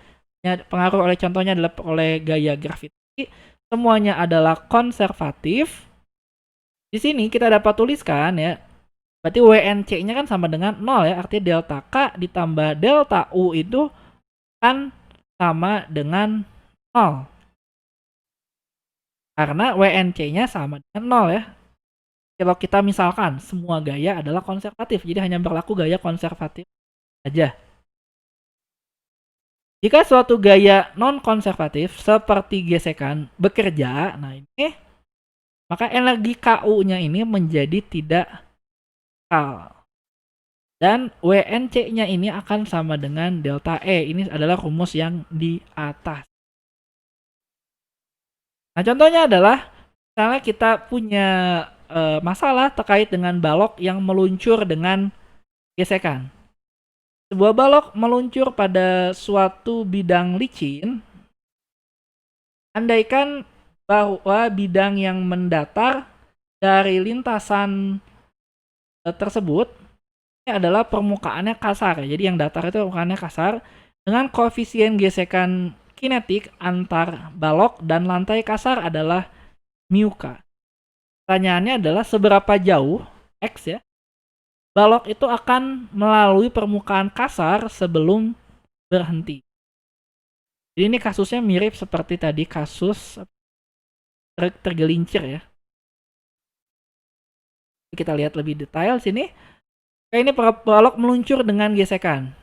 Pengaruh oleh contohnya adalah oleh gaya gravitasi. Semuanya adalah konservatif. Di sini kita dapat tuliskan ya. Berarti WNC-nya kan sama dengan 0 ya. Artinya delta K ditambah delta U itu kan sama dengan 0. Karena WNC-nya sama dengan 0 ya. Kalau kita misalkan semua gaya adalah konservatif, jadi hanya berlaku gaya konservatif saja. Jika suatu gaya non-konservatif seperti gesekan bekerja, nah ini maka energi KU-nya ini menjadi tidak kal. Dan WNC-nya ini akan sama dengan delta E. Ini adalah rumus yang di atas. Nah, contohnya adalah misalnya kita punya masalah terkait dengan balok yang meluncur dengan gesekan. Sebuah balok meluncur pada suatu bidang licin, andaikan bahwa bidang yang mendatar dari lintasan tersebut ini adalah permukaannya kasar. Jadi yang datar itu permukaannya kasar dengan koefisien gesekan kinetik antar balok dan lantai kasar adalah mu k. Pertanyaannya adalah seberapa jauh x ya balok itu akan melalui permukaan kasar sebelum berhenti. Jadi ini kasusnya mirip seperti tadi kasus tergelincir ya. Kita lihat lebih detail sini. Ini balok meluncur dengan gesekan.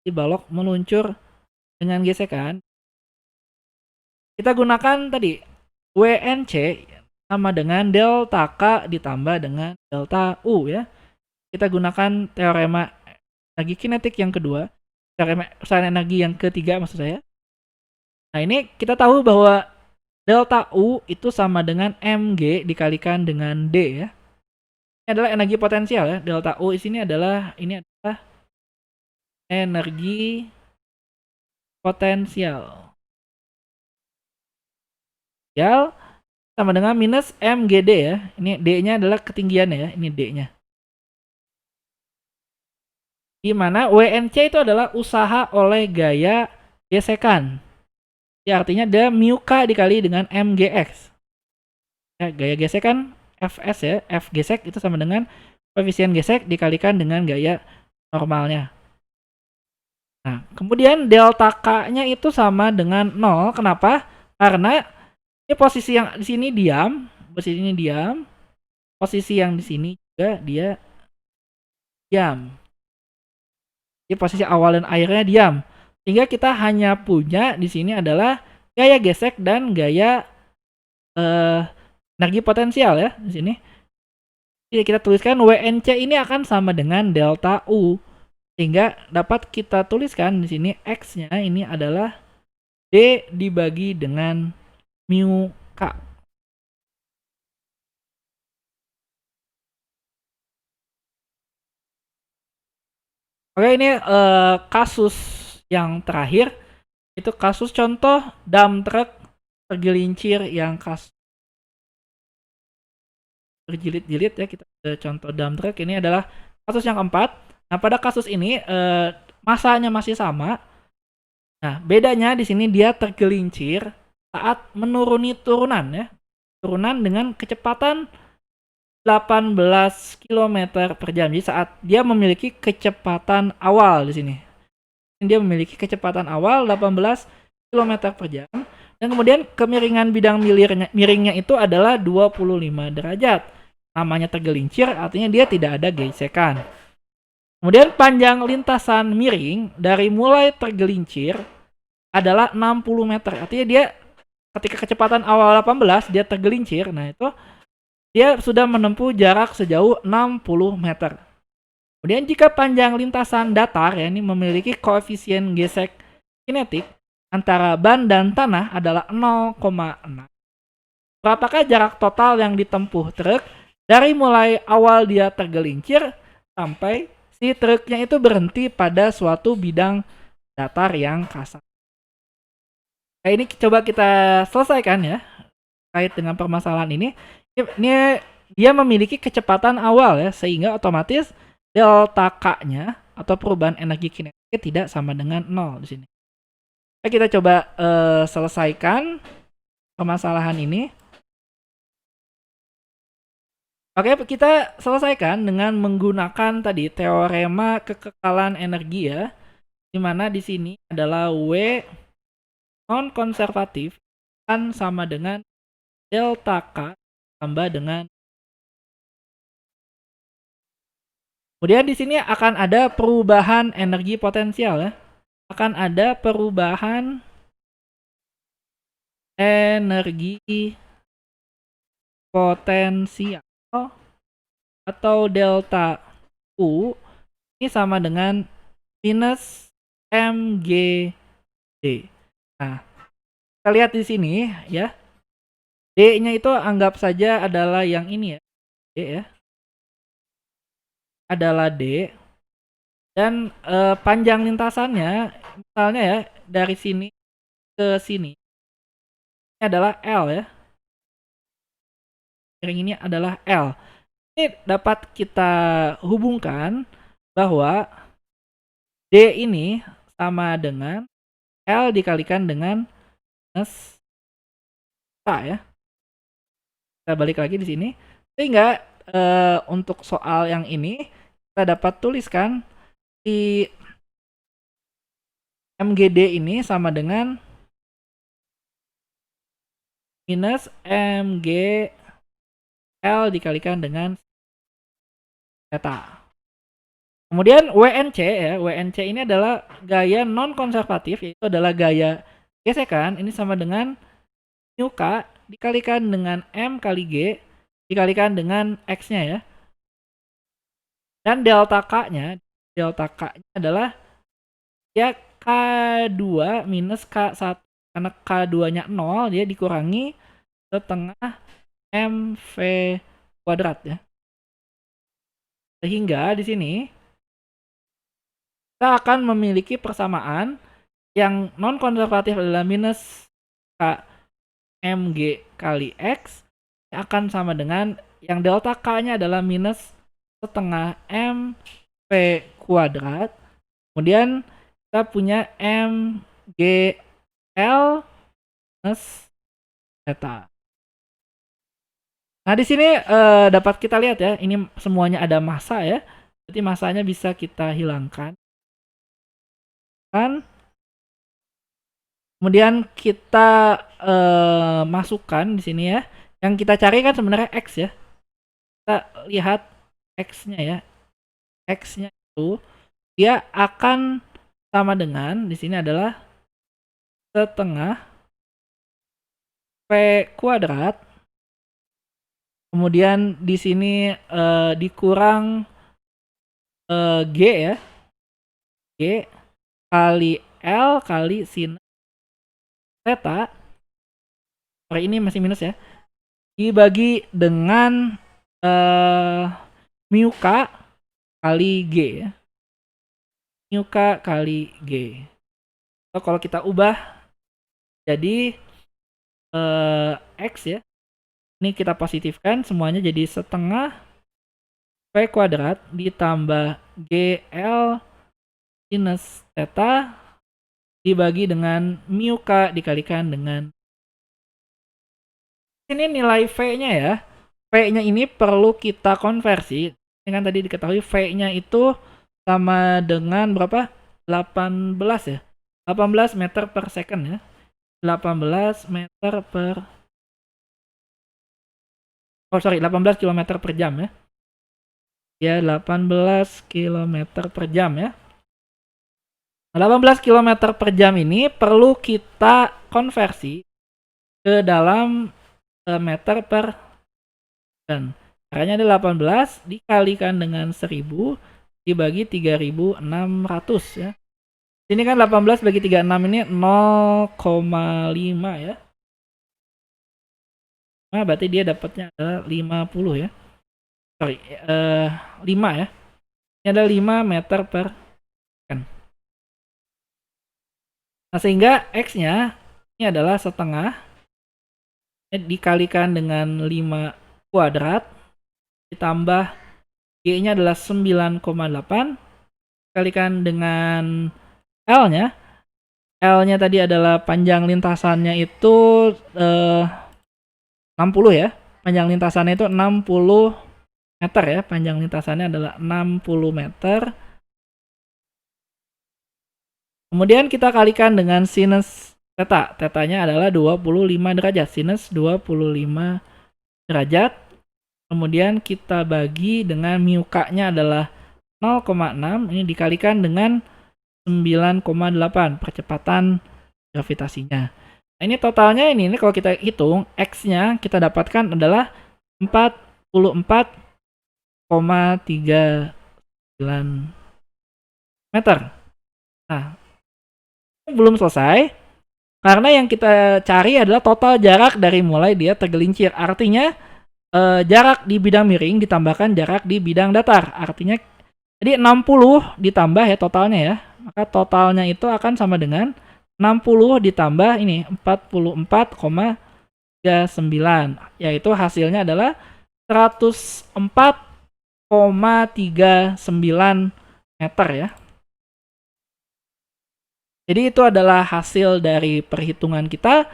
Jadi balok meluncur dengan gesekan. Kita gunakan tadi WNC sama dengan delta K ditambah dengan delta U ya. Kita gunakan teorema energi kinetik yang kedua, teorema usahaan energi yang ketiga maksud saya. Nah ini kita tahu bahwa delta U itu sama dengan mg dikalikan dengan D ya. Ini adalah energi potensial ya. Delta U di sini adalah energi potensial. Sama dengan minus mgd ya. Ini D-nya adalah ketinggian ya. Ini D-nya. Di mana WNC itu adalah usaha oleh gaya gesekan. Ya, artinya ada mu k dikali dengan mgx. Ya, gaya gesekan Fs ya, F gesek itu sama dengan koefisien gesek dikalikan dengan gaya normalnya. Nah, kemudian delta K-nya itu sama dengan 0. Kenapa? Karena ini posisi yang di sini diam, posisi ini diam, posisi yang di sini juga dia diam. Jadi posisi awal dan akhirnya diam. Sehingga kita hanya punya di sini adalah gaya gesek dan gaya energi potensial ya di sini. Jadi kita tuliskan WNC ini akan sama dengan delta U. Sehingga dapat kita tuliskan di sini X-nya ini adalah D dibagi dengan mu K. Oke, ini kasus yang terakhir. Itu kasus contoh dump truck tergelincir yang kasus berjilid-jilid ya. Kita contoh dump truck ini adalah kasus yang keempat. Nah, pada kasus ini masanya masih sama. Nah, bedanya di sini dia tergelincir saat menuruni turunan ya. Turunan dengan kecepatan 18 km per jam. Jadi saat dia memiliki kecepatan awal di sini. Dia memiliki kecepatan awal 18 km per jam. Dan kemudian kemiringan bidang miringnya itu adalah 25 derajat. Namanya tergelincir, artinya dia tidak ada gesekan. Kemudian panjang lintasan miring dari mulai tergelincir adalah 60 meter. Artinya dia ketika kecepatan awal 18 dia tergelincir. Nah itu dia sudah menempuh jarak sejauh 60 meter. Kemudian jika panjang lintasan datar ya ini memiliki koefisien gesek kinetik antara ban dan tanah adalah 0,6. Berapakah jarak total yang ditempuh truk dari mulai awal dia tergelincir sampai si truknya itu berhenti pada suatu bidang datar yang kasar. Nah, ini coba kita selesaikan ya terkait dengan permasalahan ini. Ini dia memiliki kecepatan awal ya sehingga otomatis delta K-nya atau perubahan energi kinetik tidak sama dengan 0 di sini. Nah, kita coba selesaikan permasalahan ini. Oke, kita selesaikan dengan menggunakan tadi teorema kekekalan energi ya. Di mana di sini adalah W non konservatif kan sama dengan delta K tambah dengan Kemudian di sini akan ada perubahan energi potensial ya. Akan ada perubahan energi potensial atau delta U ini sama dengan minus mgd. Nah, kita lihat di sini ya. D-nya itu anggap saja adalah yang ini ya. D ya. Adalah D. Dan panjang lintasannya misalnya ya dari sini ke sini ini adalah L ya. Ring ini adalah L. Ini dapat kita hubungkan bahwa D ini sama dengan L dikalikan dengan minus K ya. Kita balik lagi di sini. Sehingga untuk soal yang ini kita dapat tuliskan di MGD ini sama dengan minus MGL dikalikan dengan theta. Kemudian WNC ya, WNC ini adalah gaya non konservatif, yaitu adalah gaya gesekan. Ini sama dengan mu K dikalikan dengan M kali G dikalikan dengan X-nya ya. Dan delta K-nya adalah ya K2 minus K1. Karena K2-nya 0, dia dikurangi setengah MV kuadrat ya. Sehingga di sini kita akan memiliki persamaan yang non konservatif adalah minus K mg kali X akan sama dengan yang delta K-nya adalah minus setengah mv kuadrat. Kemudian kita punya mgl minus theta. Nah, di sini dapat kita lihat ya, ini semuanya ada massa ya. Berarti massanya bisa kita hilangkan. Kemudian kita masukkan di sini ya. Yang kita cari kan sebenarnya X ya. Kita lihat X-nya ya. X-nya itu dia akan sama dengan di sini adalah setengah P kuadrat. Kemudian di sini dikurang G ya. G kali L kali sin theta. Ini masih minus ya. Dibagi dengan mu K kali G ya. Mu K kali G. So, kalau kita ubah jadi X ya. Ini kita positifkan semuanya jadi setengah P kuadrat ditambah GL minus theta dibagi dengan mu K dikalikan dengan ini nilai V-nya ya. V-nya ini perlu kita konversi. Ini kan tadi diketahui V-nya itu sama dengan berapa? 18 ya. 18 meter per second ya. 18 meter per 18 km per jam ya. Ya, 18 km per jam ya. 18 km per jam ini perlu kita konversi ke dalam meter per second. Caranya ada 18 dikalikan dengan 1000 dibagi 3600 ya. Sini kan 18 bagi 36 ini 0,5 ya. Nah, berarti dia dapatnya adalah 50 ya. 5 ya. Ini ada 5 meter per second. Nah, sehingga X-nya ini adalah setengah dikalikan dengan 5 kuadrat ditambah G-nya adalah 9,8 dikalikan dengan L-nya. L-nya tadi adalah panjang lintasannya itu 60 ya. Panjang lintasannya itu 60 meter ya. Panjang lintasannya adalah 60 meter. Kemudian kita kalikan dengan sinus theta. Theta-nya adalah 25 derajat. Sinus 25 derajat. Kemudian kita bagi dengan mu K-nya adalah 0,6 ini dikalikan dengan 9,8 percepatan gravitasinya. Nah, ini totalnya ini kalau kita hitung X-nya kita dapatkan adalah 44,39 meter. Nah, belum selesai karena yang kita cari adalah total jarak dari mulai dia tergelincir. Artinya jarak di bidang miring ditambahkan jarak di bidang datar. Artinya jadi 60 ditambah ya totalnya ya. Maka totalnya itu akan sama dengan 60 ditambah ini 44,39, yaitu hasilnya adalah 104,39 meter ya. Jadi itu adalah hasil dari perhitungan kita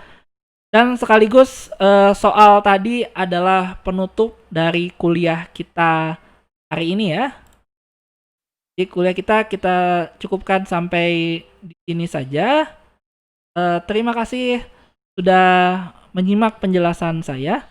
dan sekaligus soal tadi adalah penutup dari kuliah kita hari ini ya. Jadi kuliah kita cukupkan sampai di sini saja. Terima kasih sudah menyimak penjelasan saya.